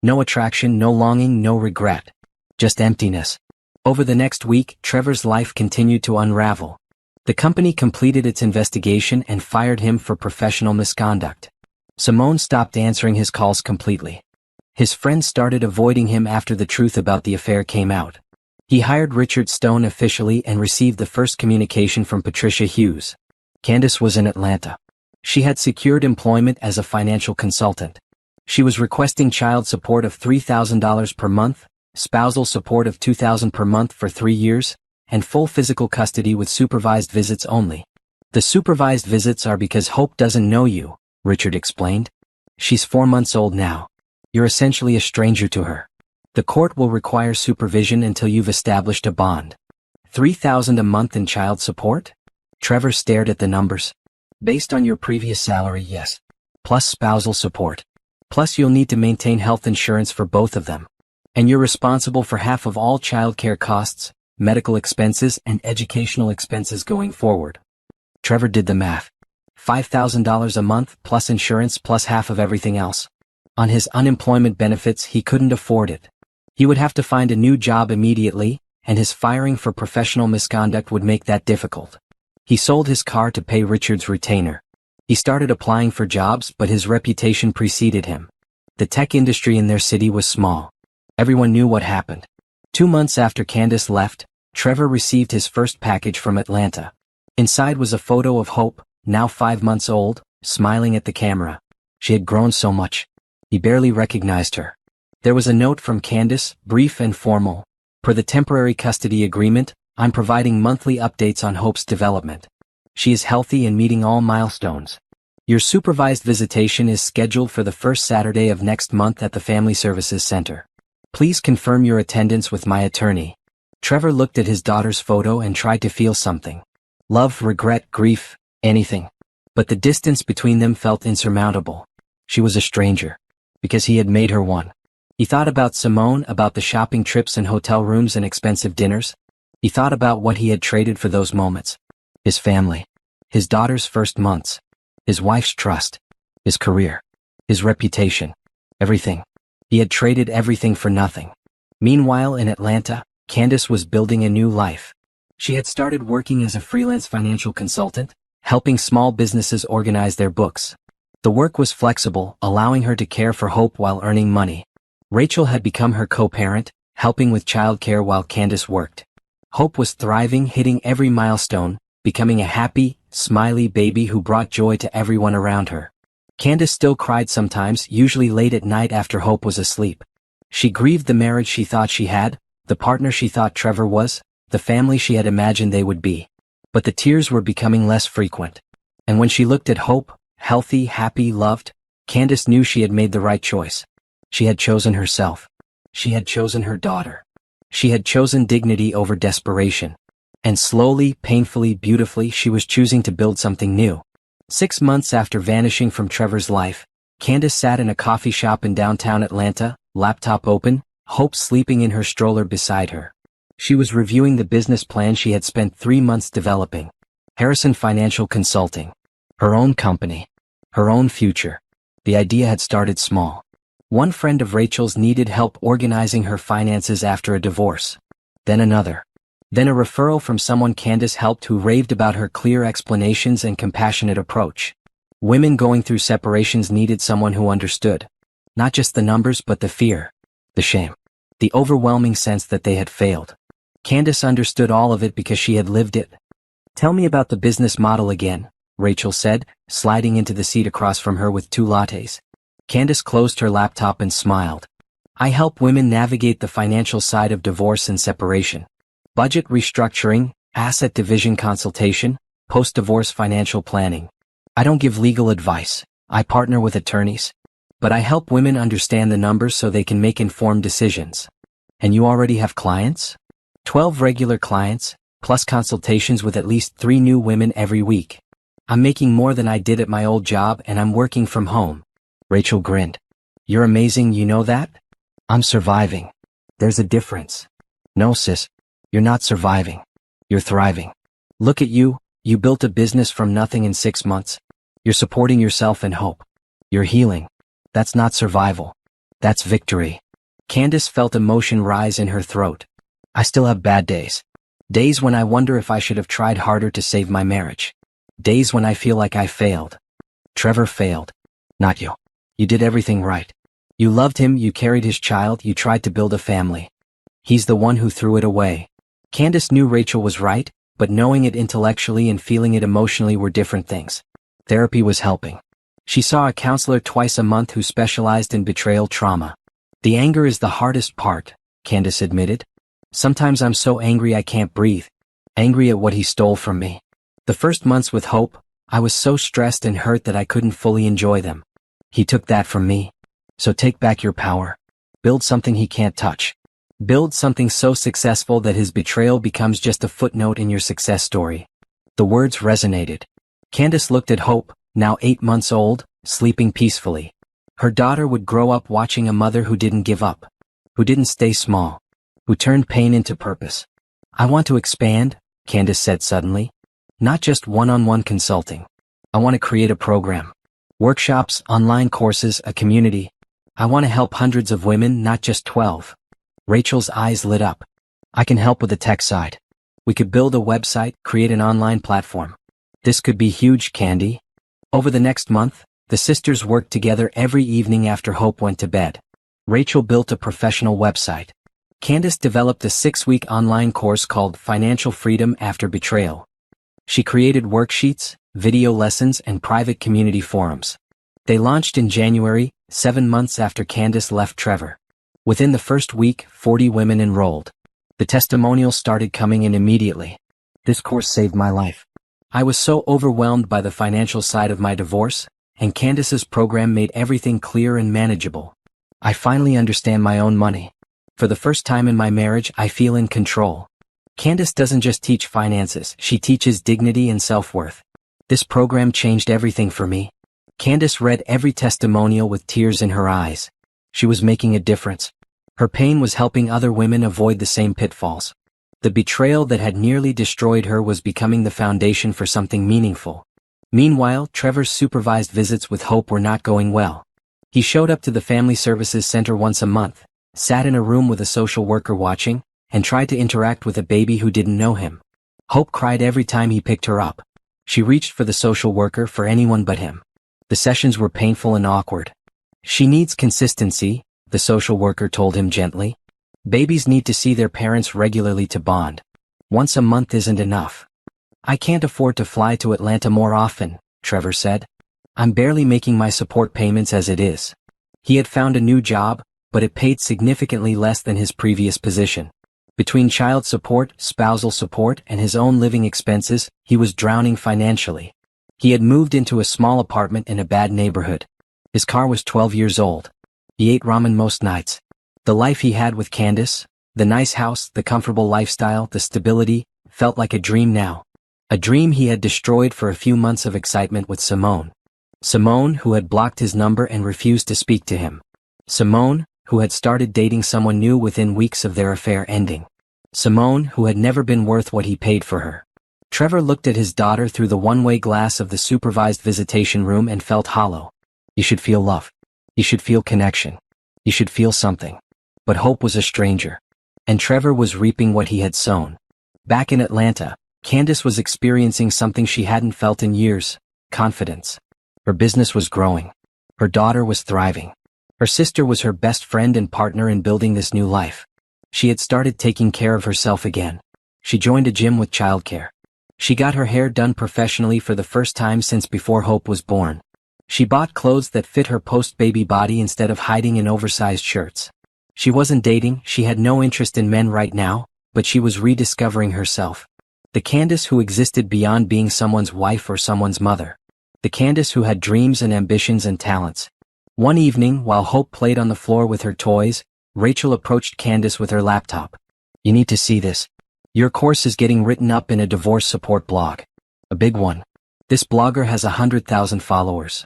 No attraction, no longing, no regret. Just emptiness. Over the next week, Trevor's life continued to unravel. The company completed its investigation and fired him for professional misconduct. Simone stopped answering his calls completely. His friends started avoiding him after the truth about the affair came out. He hired Richard Stone officially and received the first communication from Patricia Hughes. Candace was in Atlanta. She had secured employment as a financial consultant. She was requesting child support of $3,000 per month, spousal support of $2,000 per month for 3 years, and full physical custody with supervised visits only. The supervised visits are because Hope doesn't know you, Richard explained. She's 4 months old now. You're essentially a stranger to her. The court will require supervision until you've established a bond. $3,000 a month in child support? Trevor stared at the numbers. Based on your previous salary, yes. Plus spousal support. Plus you'll need to maintain health insurance for both of them. And you're responsible for half of all childcare costs, medical expenses, and educational expenses going forward. Trevor did the math. $5,000 a month plus insurance plus half of everything else. On his unemployment benefits, he couldn't afford it. He would have to find a new job immediately, and his firing for professional misconduct would make that difficult. He sold his car to pay Richard's retainer. He started applying for jobs, but his reputation preceded him. The tech industry in their city was small. Everyone knew what happened. 2 months after Candace left, Trevor received his first package from Atlanta. Inside was a photo of Hope, now 5 months old, smiling at the camera. She had grown so much. He barely recognized her. There was a note from Candace, brief and formal. Per the temporary custody agreement, I'm providing monthly updates on Hope's development. She is healthy and meeting all milestones. Your supervised visitation is scheduled for the first Saturday of next month at the Family Services Center. Please confirm your attendance with my attorney. Trevor looked at his daughter's photo and tried to feel something. Love, regret, grief, anything. But the distance between them felt insurmountable. She was a stranger. Because he had made her one. He thought about Simone, about the shopping trips and hotel rooms and expensive dinners. He thought about what he had traded for those moments. His family. His daughter's first months. His wife's trust. His career. His reputation. Everything. He had traded everything for nothing. Meanwhile, in Atlanta, Candace was building a new life. She had started working as a freelance financial consultant, helping small businesses organize their books. The work was flexible, allowing her to care for Hope while earning money. Rachel had become her co-parent, helping with childcare while Candace worked. Hope was thriving, hitting every milestone, becoming a happy, smiley baby who brought joy to everyone around her. Candace still cried sometimes, usually late at night after Hope was asleep. She grieved the marriage she thought she had, the partner she thought Trevor was, the family she had imagined they would be. But the tears were becoming less frequent. And when she looked at Hope, healthy, happy, loved, Candace knew she had made the right choice. She had chosen herself. She had chosen her daughter. She had chosen dignity over desperation. And slowly, painfully, beautifully, she was choosing to build something new. 6 months after vanishing from Trevor's life, Candace sat in a coffee shop in downtown Atlanta, laptop open, Hope sleeping in her stroller beside her. She was reviewing the business plan she had spent 3 months developing. Harrison Financial Consulting. Her own company. Her own future. The idea had started small. One friend of Rachel's needed help organizing her finances after a divorce. Then another. Then a referral from someone Candace helped who raved about her clear explanations and compassionate approach. Women going through separations needed someone who understood. Not just the numbers but the fear, the shame, the overwhelming sense that they had failed. Candace understood all of it because she had lived it. "Tell me about the business model again," Rachel said, sliding into the seat across from her with 2 lattes. Candace closed her laptop and smiled. "I help women navigate the financial side of divorce and separation. Budget restructuring, asset division consultation, post-divorce financial planning. I don't give legal advice, I partner with attorneys. But I help women understand the numbers so they can make informed decisions." "And you already have clients?" 12 regular clients, plus consultations with at least 3 new women every week. "I'm making more than I did at my old job and I'm working from home." Rachel grinned. "You're amazing, you know that?" "I'm surviving. There's a difference." "No, sis. You're not surviving. You're thriving. Look at you, you built a business from nothing in 6 months. You're supporting yourself and hope. You're healing. That's not survival. That's victory." Candace felt emotion rise in her throat. "I still have bad days. Days when I wonder if I should have tried harder to save my marriage. Days when I feel like I failed." "Trevor failed. Not you. You did everything right. You loved him, you carried his child, you tried to build a family. He's the one who threw it away." Candace knew Rachel was right, but knowing it intellectually and feeling it emotionally were different things. Therapy was helping. She saw a counselor twice a month who specialized in betrayal trauma. "The anger is the hardest part," Candace admitted. "Sometimes I'm so angry I can't breathe. Angry at what he stole from me. The first months with Hope, I was so stressed and hurt that I couldn't fully enjoy them. He took that from me. So take back your power. Build something he can't touch. Build something so successful that his betrayal becomes just a footnote in your success story." The words resonated. Candace looked at Hope, now 8 months old, sleeping peacefully. Her daughter would grow up watching a mother who didn't give up, who didn't stay small, who turned pain into purpose. "I want to expand," Candace said suddenly. "Not just one-on-one consulting. I want to create a program. Workshops, online courses, a community. I want to help hundreds of women, not just 12. Rachel's eyes lit up. "I can help with the tech side. We could build a website, create an online platform. This could be huge, Candy." Over the next month, the sisters worked together every evening after Hope went to bed. Rachel built a professional website. Candace developed a 6-week online course called Financial Freedom After Betrayal. She created worksheets, video lessons, and private community forums. They launched in January, 7 months after Candace left Trevor. Within the first week, 40 women enrolled. The testimonials started coming in immediately. "This course saved my life. I was so overwhelmed by the financial side of my divorce, and Candace's program made everything clear and manageable. I finally understand my own money. For the first time in my marriage, I feel in control." Candace doesn't just teach finances, she teaches dignity and self-worth. "This program changed everything for me." Candace read every testimonial with tears in her eyes. She was making a difference. Her pain was helping other women avoid the same pitfalls. The betrayal that had nearly destroyed her was becoming the foundation for something meaningful. Meanwhile, Trevor's supervised visits with Hope were not going well. He showed up to the Family Services Center once a month, sat in a room with a social worker watching, and tried to interact with a baby who didn't know him. Hope cried every time he picked her up. She reached for the social worker for anyone but him. The sessions were painful and awkward. "She needs consistency," the social worker told him gently. "Babies need to see their parents regularly to bond. Once a month isn't enough." "I can't afford to fly to Atlanta more often," Trevor said. "I'm barely making my support payments as it is." He had found a new job, but it paid significantly less than his previous position. Between child support, spousal support, and his own living expenses, he was drowning financially. He had moved into a small apartment in a bad neighborhood. His car was 12 years old. He ate ramen most nights. The life he had with Candace, the nice house, the comfortable lifestyle, the stability, felt like a dream now. A dream he had destroyed for a few months of excitement with Simone. Simone, who had blocked his number and refused to speak to him. Simone, who had started dating someone new within weeks of their affair ending. Simone, who had never been worth what he paid for her. Trevor looked at his daughter through the one-way glass of the supervised visitation room and felt hollow. You should feel love. You should feel connection. You should feel something. But Hope was a stranger. And Trevor was reaping what he had sown. Back in Atlanta, Candace was experiencing something she hadn't felt in years: confidence. Her business was growing. Her daughter was thriving. Her sister was her best friend and partner in building this new life. She had started taking care of herself again. She joined a gym with childcare. She got her hair done professionally for the first time since before Hope was born. She bought clothes that fit her post-baby body instead of hiding in oversized shirts. She wasn't dating, she had no interest in men right now, but she was rediscovering herself. The Candace who existed beyond being someone's wife or someone's mother. The Candace who had dreams and ambitions and talents. One evening, while Hope played on the floor with her toys, Rachel approached Candace with her laptop. "You need to see this. Your course is getting written up in a divorce support blog. A big one. This blogger has 100,000 followers."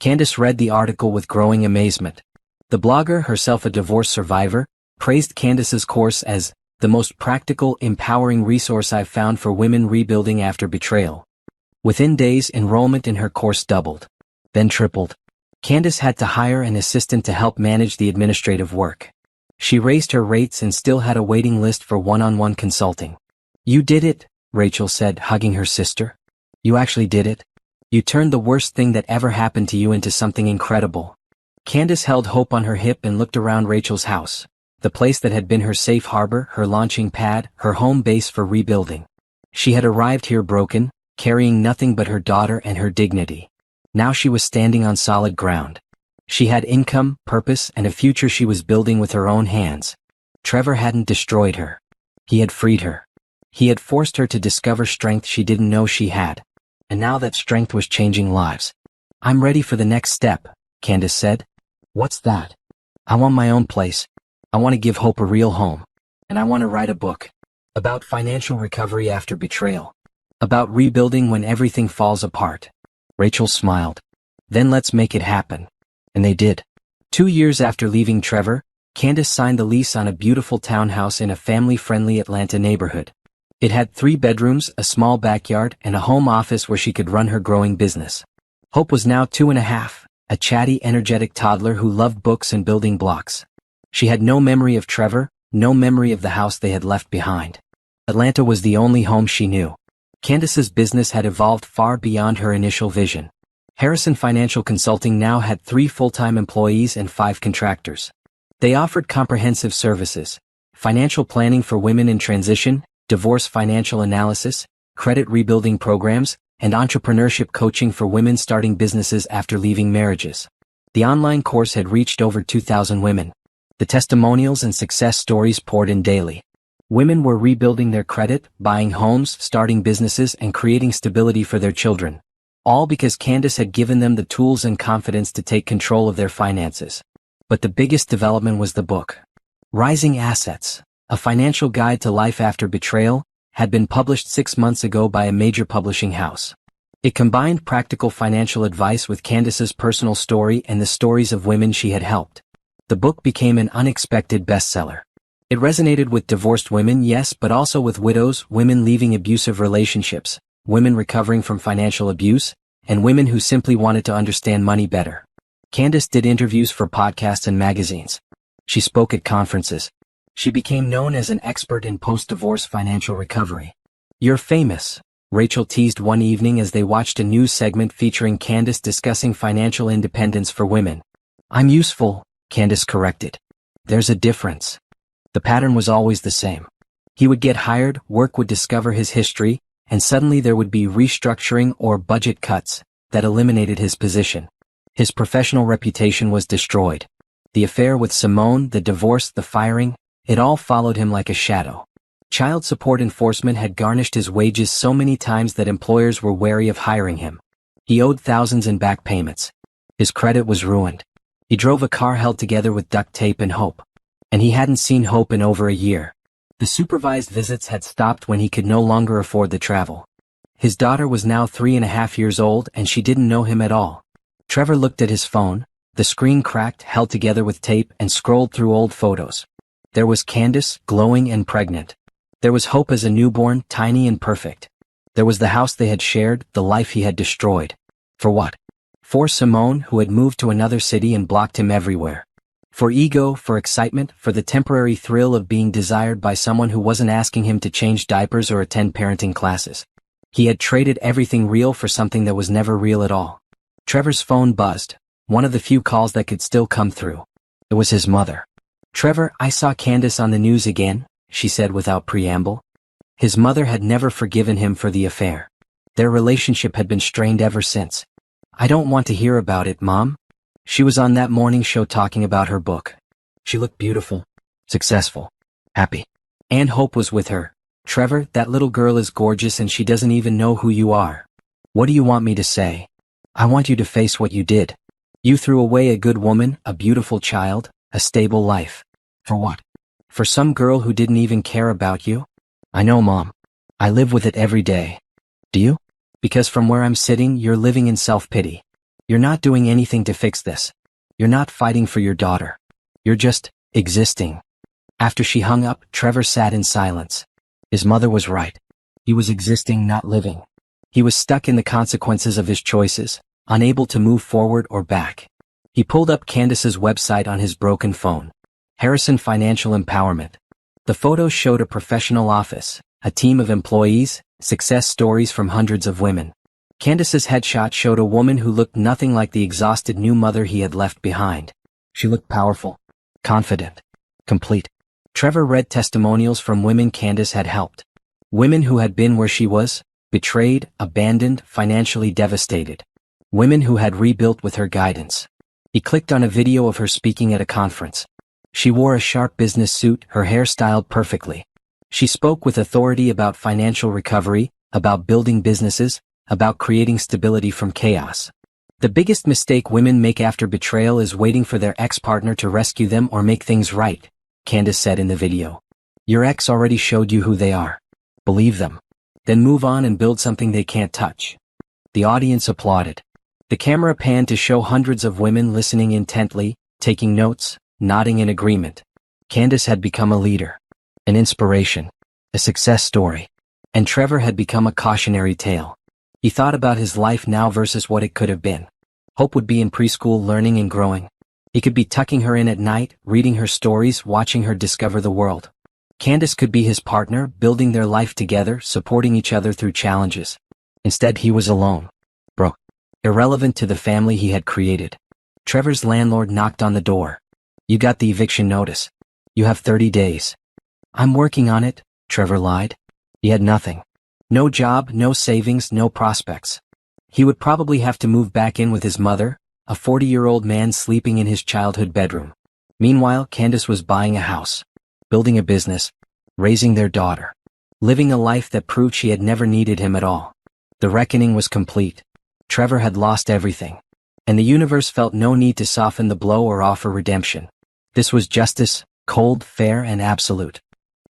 Candace read the article with growing amazement. The blogger, herself a divorce survivor, praised Candace's course as the most practical, empowering resource I've found for women rebuilding after betrayal. Within days, enrollment in her course doubled, then tripled. Candace had to hire an assistant to help manage the administrative work. She raised her rates and still had a waiting list for one-on-one consulting. "You did it," Rachel said, hugging her sister. "You actually did it. You turned the worst thing that ever happened to you into something incredible." Candace held Hope on her hip and looked around Rachel's house, the place that had been her safe harbor, her launching pad, her home base for rebuilding. She had arrived here broken, carrying nothing but her daughter and her dignity. Now she was standing on solid ground. She had income, purpose, and a future she was building with her own hands. Trevor hadn't destroyed her. He had freed her. He had forced her to discover strength she didn't know she had. And now that strength was changing lives. "I'm ready for the next step," Candace said. "What's that?" "I want my own place. I want to give Hope a real home. And I want to write a book. About financial recovery after betrayal. About rebuilding when everything falls apart." Rachel smiled. "Then let's make it happen." And they did. 2 years after leaving Trevor, Candace signed the lease on a beautiful townhouse in a family-friendly Atlanta neighborhood. It had 3 bedrooms, a small backyard, and a home office where she could run her growing business. Hope was now 2.5, a chatty, energetic toddler who loved books and building blocks. She had no memory of Trevor, no memory of the house they had left behind. Atlanta was the only home she knew. Candace's business had evolved far beyond her initial vision. Harrison Financial Consulting now had 3 full-time employees and 5 contractors. They offered comprehensive services: financial planning for women in transition, divorce financial analysis, credit rebuilding programs, and entrepreneurship coaching for women starting businesses after leaving marriages. The online course had reached over 2,000 women. The testimonials and success stories poured in daily. Women were rebuilding their credit, buying homes, starting businesses, and creating stability for their children. All because Candace had given them the tools and confidence to take control of their finances. But the biggest development was the book. Rising Assets, a financial guide to life after betrayal, had been published 6 months ago by a major publishing house. It combined practical financial advice with Candace's personal story and the stories of women she had helped. The book became an unexpected bestseller. It resonated with divorced women, yes, but also with widows, women leaving abusive relationships, women recovering from financial abuse, and women who simply wanted to understand money better. Candace did interviews for podcasts and magazines. She spoke at conferences. She became known as an expert in post-divorce financial recovery. "You're famous," Rachel teased one evening as they watched a news segment featuring Candace discussing financial independence for women. "I'm useful," Candace corrected. "There's a difference." The pattern was always the same. He would get hired, work would discover his history, and suddenly there would be restructuring or budget cuts that eliminated his position. His professional reputation was destroyed. The affair with Simone, the divorce, the firing, it all followed him like a shadow. Child support enforcement had garnished his wages so many times that employers were wary of hiring him. He owed thousands in back payments. His credit was ruined. He drove a car held together with duct tape and hope. And he hadn't seen Hope in over a year. The supervised visits had stopped when he could no longer afford the travel. His daughter was now 3.5 years old and she didn't know him at all. Trevor looked at his phone, the screen cracked, held together with tape, and scrolled through old photos. There was Candace, glowing and pregnant. There was Hope as a newborn, tiny and perfect. There was the house they had shared, the life he had destroyed. For what? For Simone, who had moved to another city and blocked him everywhere. For ego, for excitement, for the temporary thrill of being desired by someone who wasn't asking him to change diapers or attend parenting classes. He had traded everything real for something that was never real at all. Trevor's phone buzzed, one of the few calls that could still come through. It was his mother. "Trevor, I saw Candace on the news again," she said without preamble. His mother had never forgiven him for the affair. Their relationship had been strained ever since. "I don't want to hear about it, Mom." She was on that morning show talking about her book. She looked beautiful, successful, happy. And Hope was with her. "Trevor, that little girl is gorgeous and she doesn't even know who you are. What do you want me to say? I want you to face what you did. You threw away a good woman, a beautiful child, a stable life. For what? For some girl who didn't even care about you? I know, Mom. I live with it every day. Do you? Because from where I'm sitting, you're living in self-pity. You're not doing anything to fix this. You're not fighting for your daughter. You're just existing." After she hung up, Trevor sat in silence. His mother was right. He was existing, not living. He was stuck in the consequences of his choices, unable to move forward or back. He pulled up Candace's website on his broken phone. Harrison Financial Empowerment. The photos showed a professional office, a team of employees, success stories from hundreds of women. Candace's headshot showed a woman who looked nothing like the exhausted new mother he had left behind. She looked powerful, confident, complete. Trevor read testimonials from women Candace had helped. Women who had been where she was, betrayed, abandoned, financially devastated. Women who had rebuilt with her guidance. He clicked on a video of her speaking at a conference. She wore a sharp business suit, her hair styled perfectly. She spoke with authority about financial recovery, about building businesses, about creating stability from chaos. "The biggest mistake women make after betrayal is waiting for their ex-partner to rescue them or make things right," Candace said in the video. "Your ex already showed you who they are. Believe them. Then move on and build something they can't touch." The audience applauded. The camera panned to show hundreds of women listening intently, taking notes, nodding in agreement. Candace had become a leader, an inspiration, a success story. And Trevor had become a cautionary tale. He thought about his life now versus what it could have been. Hope would be in preschool learning and growing. He could be tucking her in at night, reading her stories, watching her discover the world. Candace could be his partner, building their life together, supporting each other through challenges. Instead, he was alone, broke, irrelevant to the family he had created. Trevor's landlord knocked on the door. "You got the eviction notice. You have 30 days. "I'm working on it," Trevor lied. He had nothing. No job, no savings, no prospects. He would probably have to move back in with his mother, a 40-year-old man sleeping in his childhood bedroom. Meanwhile, Candace was buying a house, building a business, raising their daughter, living a life that proved she had never needed him at all. The reckoning was complete. Trevor had lost everything. And the universe felt no need to soften the blow or offer redemption. This was justice, cold, fair, and absolute.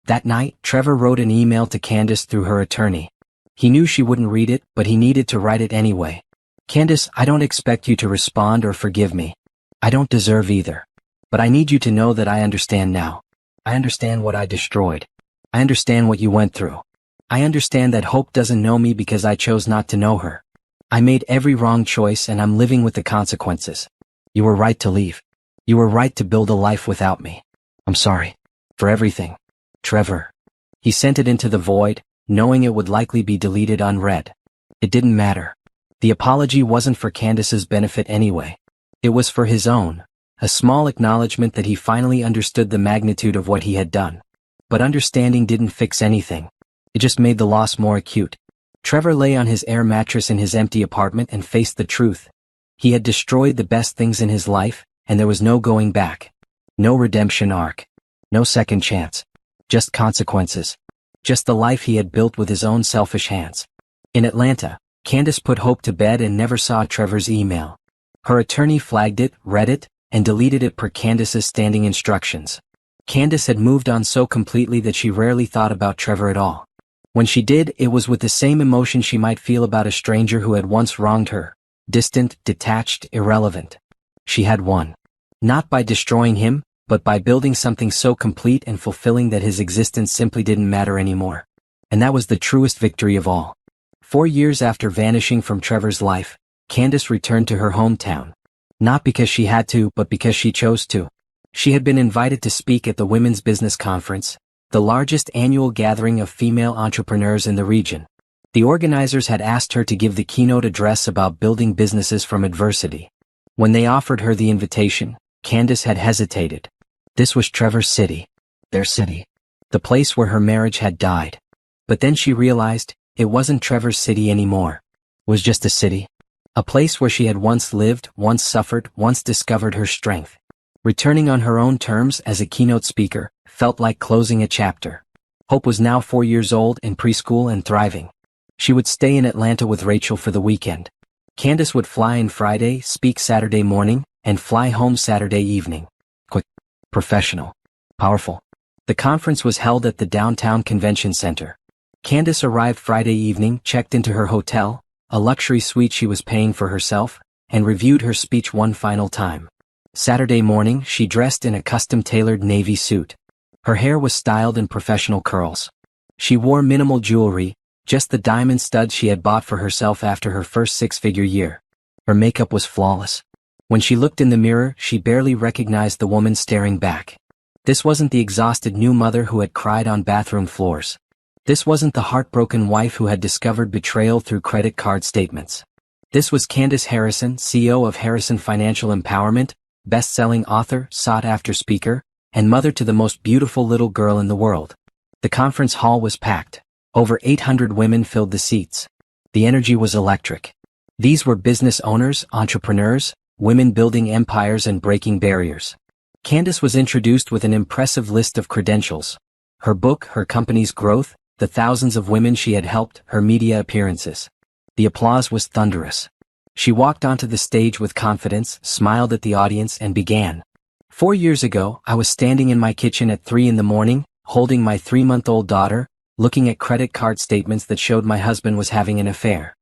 That night, Trevor wrote an email to Candace through her attorney. He knew she wouldn't read it, but he needed to write it anyway. "Candace, I don't expect you to respond or forgive me. I don't deserve either. But I need you to know that I understand now. I understand what I destroyed. I understand what you went through. I understand that Hope doesn't know me because I chose not to know her. I made every wrong choice and I'm living with the consequences. You were right to leave. You were right to build a life without me. I'm sorry. For everything. Trevor." He sent it into the void, knowing it would likely be deleted unread. It didn't matter. The apology wasn't for Candace's benefit anyway. It was for his own, a small acknowledgement that he finally understood the magnitude of what he had done. But understanding didn't fix anything. It just made the loss more acute. Trevor lay on his air mattress in his empty apartment and faced the truth. He had destroyed the best things in his life, and there was no going back. No redemption arc. No second chance. Just consequences. Just the life he had built with his own selfish hands. In Atlanta, Candace put Hope to bed and never saw Trevor's email. Her attorney flagged it, read it, and deleted it per Candace's standing instructions. Candace had moved on so completely that she rarely thought about Trevor at all. When she did, it was with the same emotion she might feel about a stranger who had once wronged her. Distant, detached, irrelevant. She had won. Not by destroying him, but by building something so complete and fulfilling that his existence simply didn't matter anymore. And that was the truest victory of all. 4 years after vanishing from Trevor's life, Candace returned to her hometown. Not because she had to, but because she chose to. She had been invited to speak at the Women's Business Conference, the largest annual gathering of female entrepreneurs in the region. The organizers had asked her to give the keynote address about building businesses from adversity. When they offered her the invitation, Candace had hesitated. This was Trevor's city. Their city. The place where her marriage had died. But then she realized, it wasn't Trevor's city anymore. It was just a city. A place where she had once lived, once suffered, once discovered her strength. Returning on her own terms as a keynote speaker felt like closing a chapter. Hope was now 4 years old, in preschool and thriving. She would stay in Atlanta with Rachel for the weekend. Candace would fly in Friday, speak Saturday morning, and fly home Saturday evening. Quick, professional, powerful. The conference was held at the downtown convention center. Candace arrived Friday evening, checked into her hotel, a luxury suite she was paying for herself, and reviewed her speech one final time. Saturday morning, she dressed in a custom-tailored navy suit. Her hair was styled in professional curls. She wore minimal jewelry, just the diamond studs she had bought for herself after her first six-figure year. Her makeup was flawless. When she looked in the mirror, she barely recognized the woman staring back. This wasn't the exhausted new mother who had cried on bathroom floors. This wasn't the heartbroken wife who had discovered betrayal through credit card statements. This was Candace Harrison, CEO of Harrison Financial Empowerment, best-selling author, sought-after speaker, and mother to the most beautiful little girl in the world. The conference hall was packed. Over 800 women filled the seats. The energy was electric. These were business owners, entrepreneurs, women building empires and breaking barriers. Candace was introduced with an impressive list of credentials. Her book, her company's growth, the thousands of women she had helped, her media appearances. The applause was thunderous. She walked onto the stage with confidence, smiled at the audience, and began. 4 years ago, I was standing in my kitchen at 3 in the morning, holding my 3-month-old daughter, looking at credit card statements that showed my husband was having an affair.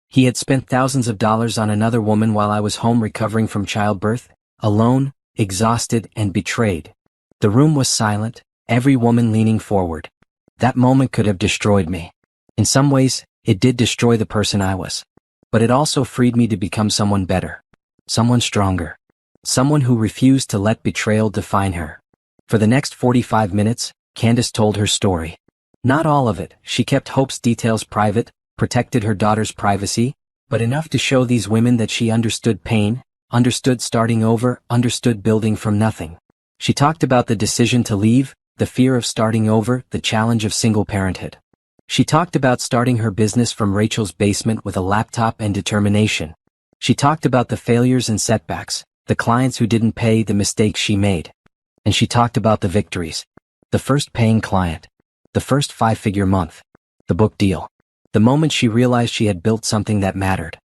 He had spent thousands of dollars on another woman while I was home recovering from childbirth, alone, exhausted, and betrayed. The room was silent, every woman leaning forward. That moment could have destroyed me. In some ways, it did destroy the person I was. But it also freed me to become someone better. Someone stronger. Someone who refused to let betrayal define her. For the next 45 minutes, Candace told her story. Not all of it, she kept Hope's details private, protected her daughter's privacy, but enough to show these women that she understood pain, understood starting over, understood building from nothing. She talked about the decision to leave, the fear of starting over, the challenge of single parenthood. She talked about starting her business from Rachel's basement with a laptop and determination. She talked about the failures and setbacks, the clients who didn't pay, the mistakes she made. And she talked about the victories. The first paying client. The first 5-figure month. The book deal. The moment she realized she had built something that mattered.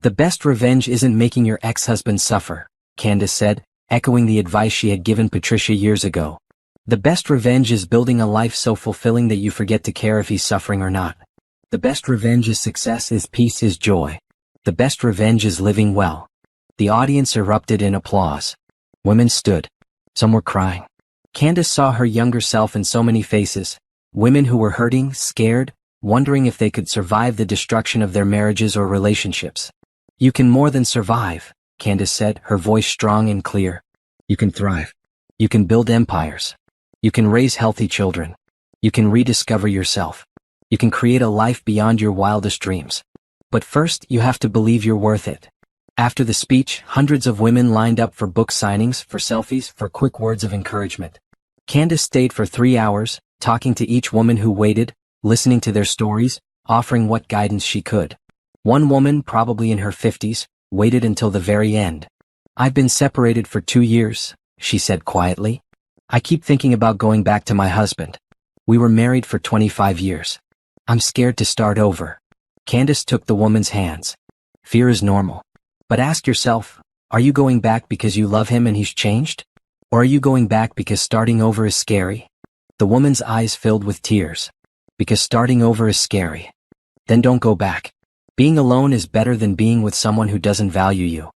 The best revenge isn't making your ex-husband suffer, Candace said, echoing the advice she had given Patricia years ago. The best revenge is building a life so fulfilling that you forget to care if he's suffering or not. The best revenge is success, is peace, is joy. The best revenge is living well. The audience erupted in applause. Women stood. Some were crying. Candace saw her younger self in so many faces. Women who were hurting, scared, wondering if they could survive the destruction of their marriages or relationships. You can more than survive, Candace said, her voice strong and clear. You can thrive. You can build empires. You can raise healthy children. You can rediscover yourself. You can create a life beyond your wildest dreams. But first, you have to believe you're worth it. After the speech, hundreds of women lined up for book signings, for selfies, for quick words of encouragement. Candace stayed for 3 hours, talking to each woman who waited, listening to their stories, offering what guidance she could. One woman, probably in her 50s, waited until the very end. I've been separated for 2 years, she said quietly. I keep thinking about going back to my husband. We were married for 25 years. I'm scared to start over. Candace took the woman's hands. Fear is normal. But ask yourself, are you going back because you love him and he's changed? Or are you going back because starting over is scary? The woman's eyes filled with tears. Because starting over is scary. Then don't go back. Being alone is better than being with someone who doesn't value you.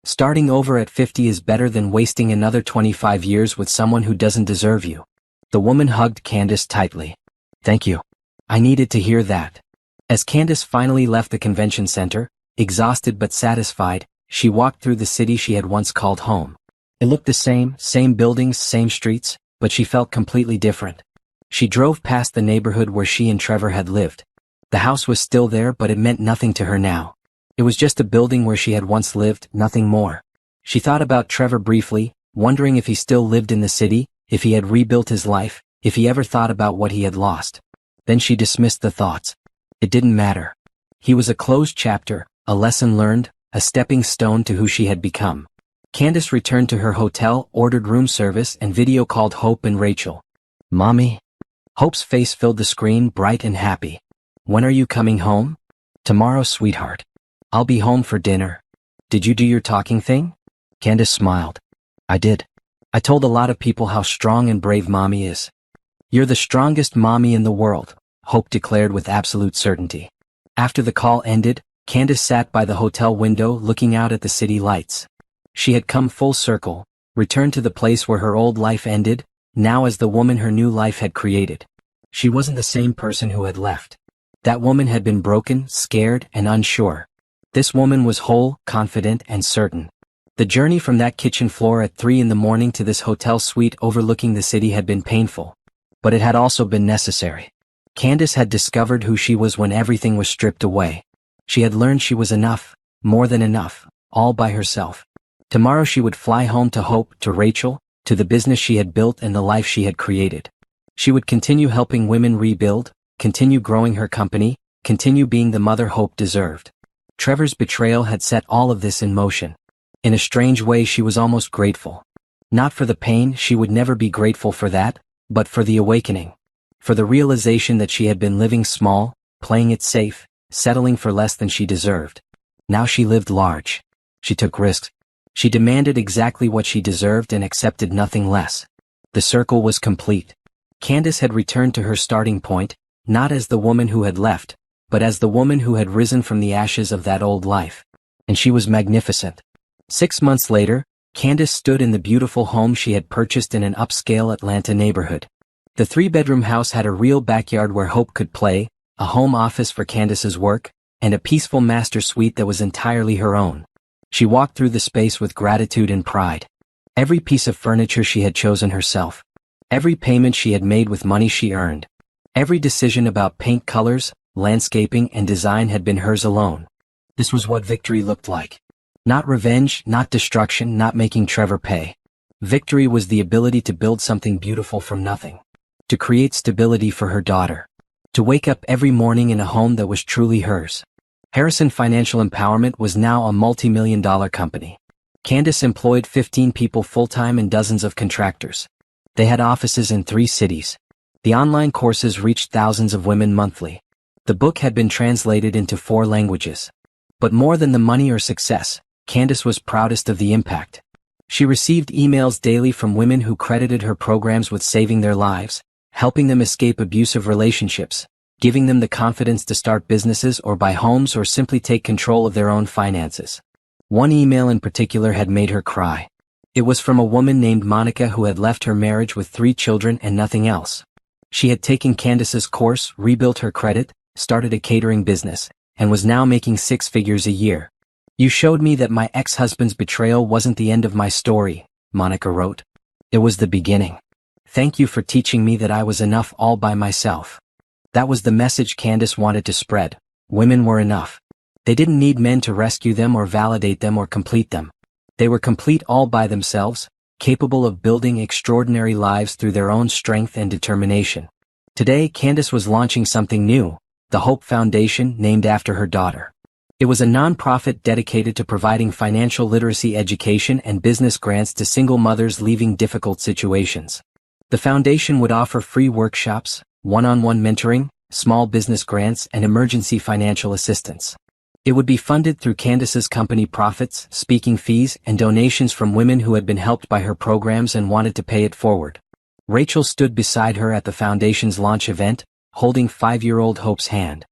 Starting over at 50 is better than wasting another 25 years with someone who doesn't deserve you. The woman hugged Candace tightly. Thank you. I needed to hear that. As Candace finally left the convention center, exhausted but satisfied, she walked through the city she had once called home. It looked the same buildings, same streets, but she felt completely different. She drove past the neighborhood where she and Trevor had lived. The house was still there, but it meant nothing to her now. It was just a building where she had once lived, nothing more. She thought about Trevor briefly, wondering if he still lived in the city, if he had rebuilt his life, if he ever thought about what he had lost. Then she dismissed the thoughts. It didn't matter. He was a closed chapter, a lesson learned, a stepping stone to who she had become. Candace returned to her hotel, ordered room service, and video called Hope and Rachel. "Mommy?" Hope's face filled the screen, bright and happy. "When are you coming home?" "Tomorrow, sweetheart. I'll be home for dinner." "Did you do your talking thing?" Candace smiled. "I did. I told a lot of people how strong and brave Mommy is." "You're the strongest mommy in the world," Hope declared with absolute certainty. After the call ended, Candace sat by the hotel window looking out at the city lights. She had come full circle, returned to the place where her old life ended, now as the woman her new life had created. She wasn't the same person who had left. That woman had been broken, scared, and unsure. This woman was whole, confident, and certain. The journey from that kitchen floor at 3 in the morning to this hotel suite overlooking the city had been painful. But it had also been necessary. Candace had discovered who she was when everything was stripped away. She had learned she was enough, more than enough, all by herself. Tomorrow she would fly home to Hope, to Rachel, to the business she had built and the life she had created. She would continue helping women rebuild, continue growing her company, continue being the mother Hope deserved. Trevor's betrayal had set all of this in motion. In a strange way she was almost grateful. Not for the pain, she would never be grateful for that, but for the awakening. For the realization that she had been living small, playing it safe, settling for less than she deserved. Now she lived large. She took risks. She demanded exactly what she deserved and accepted nothing less. The circle was complete. Candace had returned to her starting point, not as the woman who had left, but as the woman who had risen from the ashes of that old life. And she was magnificent. 6 months later, Candace stood in the beautiful home she had purchased in an upscale Atlanta neighborhood. The 3-bedroom house had a real backyard where Hope could play, a home office for Candace's work, and a peaceful master suite that was entirely her own. She walked through the space with gratitude and pride. Every piece of furniture she had chosen herself. Every payment she had made with money she earned. Every decision about paint colors, landscaping, and design had been hers alone. This was what victory looked like. Not revenge, not destruction, not making Trevor pay. Victory was the ability to build something beautiful from nothing. To create stability for her daughter. To wake up every morning in a home that was truly hers. Harrison Financial Empowerment was now a multi-million-dollar company. Candace employed 15 people full-time and dozens of contractors. They had offices in 3 cities. The online courses reached thousands of women monthly. The book had been translated into 4 languages. But more than the money or success, Candace was proudest of the impact. She received emails daily from women who credited her programs with saving their lives, helping them escape abusive relationships, giving them the confidence to start businesses or buy homes or simply take control of their own finances. One email in particular had made her cry. It was from a woman named Monica who had left her marriage with 3 children and nothing else. She had taken Candace's course, rebuilt her credit, started a catering business, and was now making 6 figures a year. "You showed me that my ex-husband's betrayal wasn't the end of my story," Monica wrote. "It was the beginning. Thank you for teaching me that I was enough all by myself." That was the message Candace wanted to spread. Women were enough. They didn't need men to rescue them or validate them or complete them. They were complete all by themselves, capable of building extraordinary lives through their own strength and determination. Today, Candace was launching something new, the Hope Foundation, named after her daughter. It was a nonprofit dedicated to providing financial literacy education and business grants to single mothers leaving difficult situations. The foundation would offer free workshops, one-on-one mentoring, small business grants, and emergency financial assistance. It would be funded through Candace's company profits, speaking fees, and donations from women who had been helped by her programs and wanted to pay it forward. Rachel stood beside her at the foundation's launch event, holding 5-year-old Hope's hand.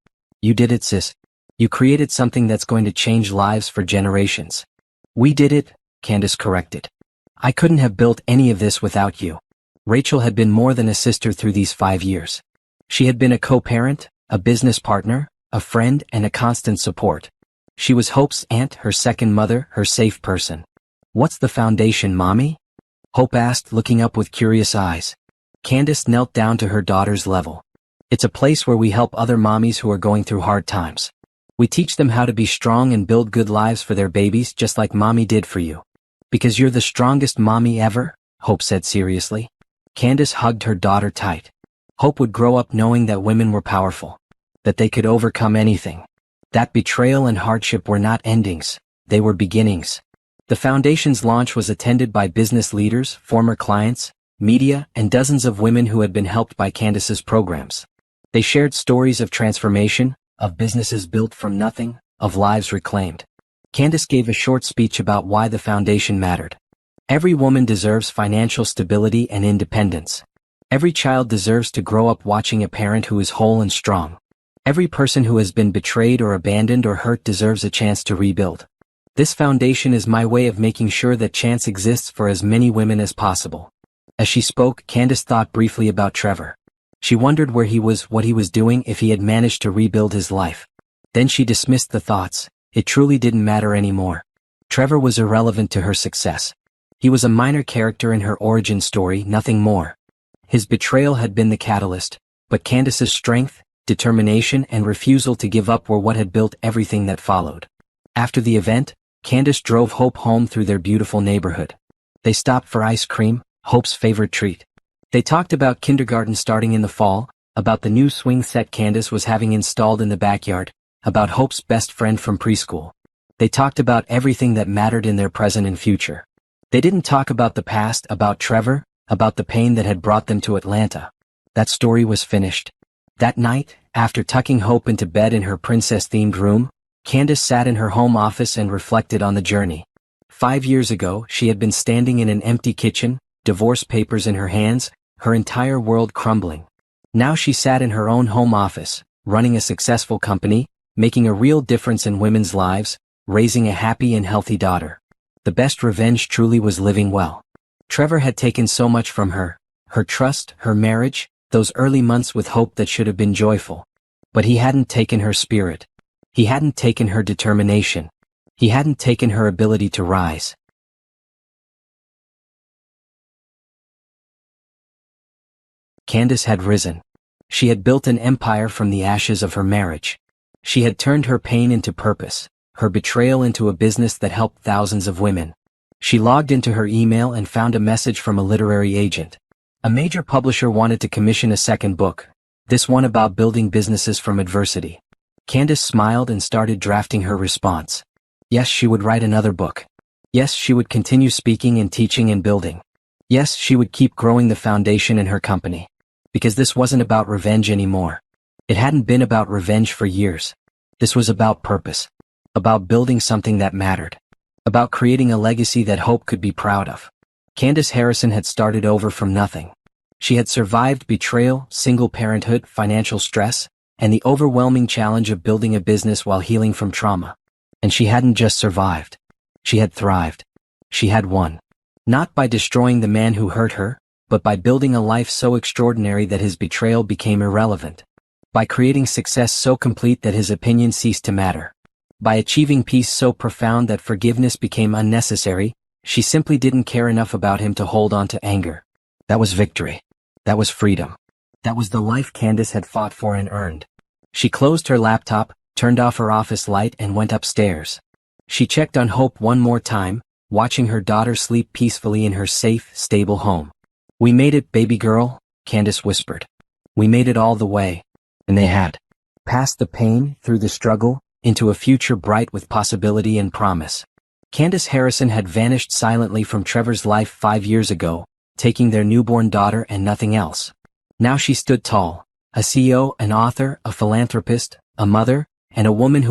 "You did it, sis. You created something that's going to change lives for generations." "We did it," Candace corrected. "I couldn't have built any of this without you." Rachel had been more than a sister through these 5 years. She had been a co-parent, a business partner, a friend, and a constant support. She was Hope's aunt, her second mother, her safe person. "What's the foundation, Mommy?" Hope asked, looking up with curious eyes. Candace knelt down to her daughter's level. "It's a place where we help other mommies who are going through hard times. We teach them how to be strong and build good lives for their babies just like Mommy did for you. Because you're the strongest mommy ever," Hope said seriously. Candace hugged her daughter tight. Hope would grow up knowing that women were powerful, that they could overcome anything. That betrayal and hardship were not endings, they were beginnings. The foundation's launch was attended by business leaders, former clients, media, and dozens of women who had been helped by Candace's programs. They shared stories of transformation, of businesses built from nothing, of lives reclaimed. Candace gave a short speech about why the foundation mattered. Every woman deserves financial stability and independence. Every child deserves to grow up watching a parent who is whole and strong. Every person who has been betrayed or abandoned or hurt deserves a chance to rebuild. This foundation is my way of making sure that chance exists for as many women as possible. As she spoke, Candace thought briefly about Trevor. She wondered where he was, what he was doing, if he had managed to rebuild his life. Then she dismissed the thoughts. It truly didn't matter anymore. Trevor was irrelevant to her success. He was a minor character in her origin story, nothing more. His betrayal had been the catalyst, but Candace's strength, determination, and refusal to give up were what had built everything that followed. After the event, Candace drove Hope home through their beautiful neighborhood. They stopped for ice cream, Hope's favorite treat. They talked about kindergarten starting in the fall, about the new swing set Candace was having installed in the backyard, about Hope's best friend from preschool. They talked about everything that mattered in their present and future. They didn't talk about the past, about Trevor, about the pain that had brought them to Atlanta. That story was finished. That night, after tucking Hope into bed in her princess-themed room, Candace sat in her home office and reflected on the journey. 5 years ago, she had been standing in an empty kitchen, divorce papers in her hands, her entire world crumbling. Now she sat in her own home office, running a successful company, making a real difference in women's lives, raising a happy and healthy daughter. The best revenge truly was living well. Trevor had taken so much from her, her trust, her marriage, those early months with Hope that should have been joyful. But he hadn't taken her spirit. He hadn't taken her determination. He hadn't taken her ability to rise. Candace had risen. She had built an empire from the ashes of her marriage. She had turned her pain into purpose, her betrayal into a business that helped thousands of women. She logged into her email and found a message from a literary agent. A major publisher wanted to commission a second book, this one about building businesses from adversity. Candace smiled and started drafting her response. Yes, she would write another book. Yes, she would continue speaking and teaching and building. Yes, she would keep growing the foundation in her company. Because this wasn't about revenge anymore. It hadn't been about revenge for years. This was about purpose. About building something that mattered. About creating a legacy that Hope could be proud of. Candace Harrison had started over from nothing. She had survived betrayal, single parenthood, financial stress, and the overwhelming challenge of building a business while healing from trauma. And she hadn't just survived. She had thrived. She had won. Not by destroying the man who hurt her, but by building a life so extraordinary that his betrayal became irrelevant. By creating success so complete that his opinion ceased to matter. By achieving peace so profound that forgiveness became unnecessary, she simply didn't care enough about him to hold on to anger. That was victory. That was freedom. That was the life Candace had fought for and earned. She closed her laptop, turned off her office light and went upstairs. She checked on Hope one more time, watching her daughter sleep peacefully in her safe, stable home. "We made it, baby girl," Candace whispered. "We made it all the way." And they had. Past the pain, through the struggle, into a future bright with possibility and promise. Candace Harrison had vanished silently from Trevor's life 5 years ago, taking their newborn daughter and nothing else. Now she stood tall, a CEO, an author, a philanthropist, a mother, and a woman who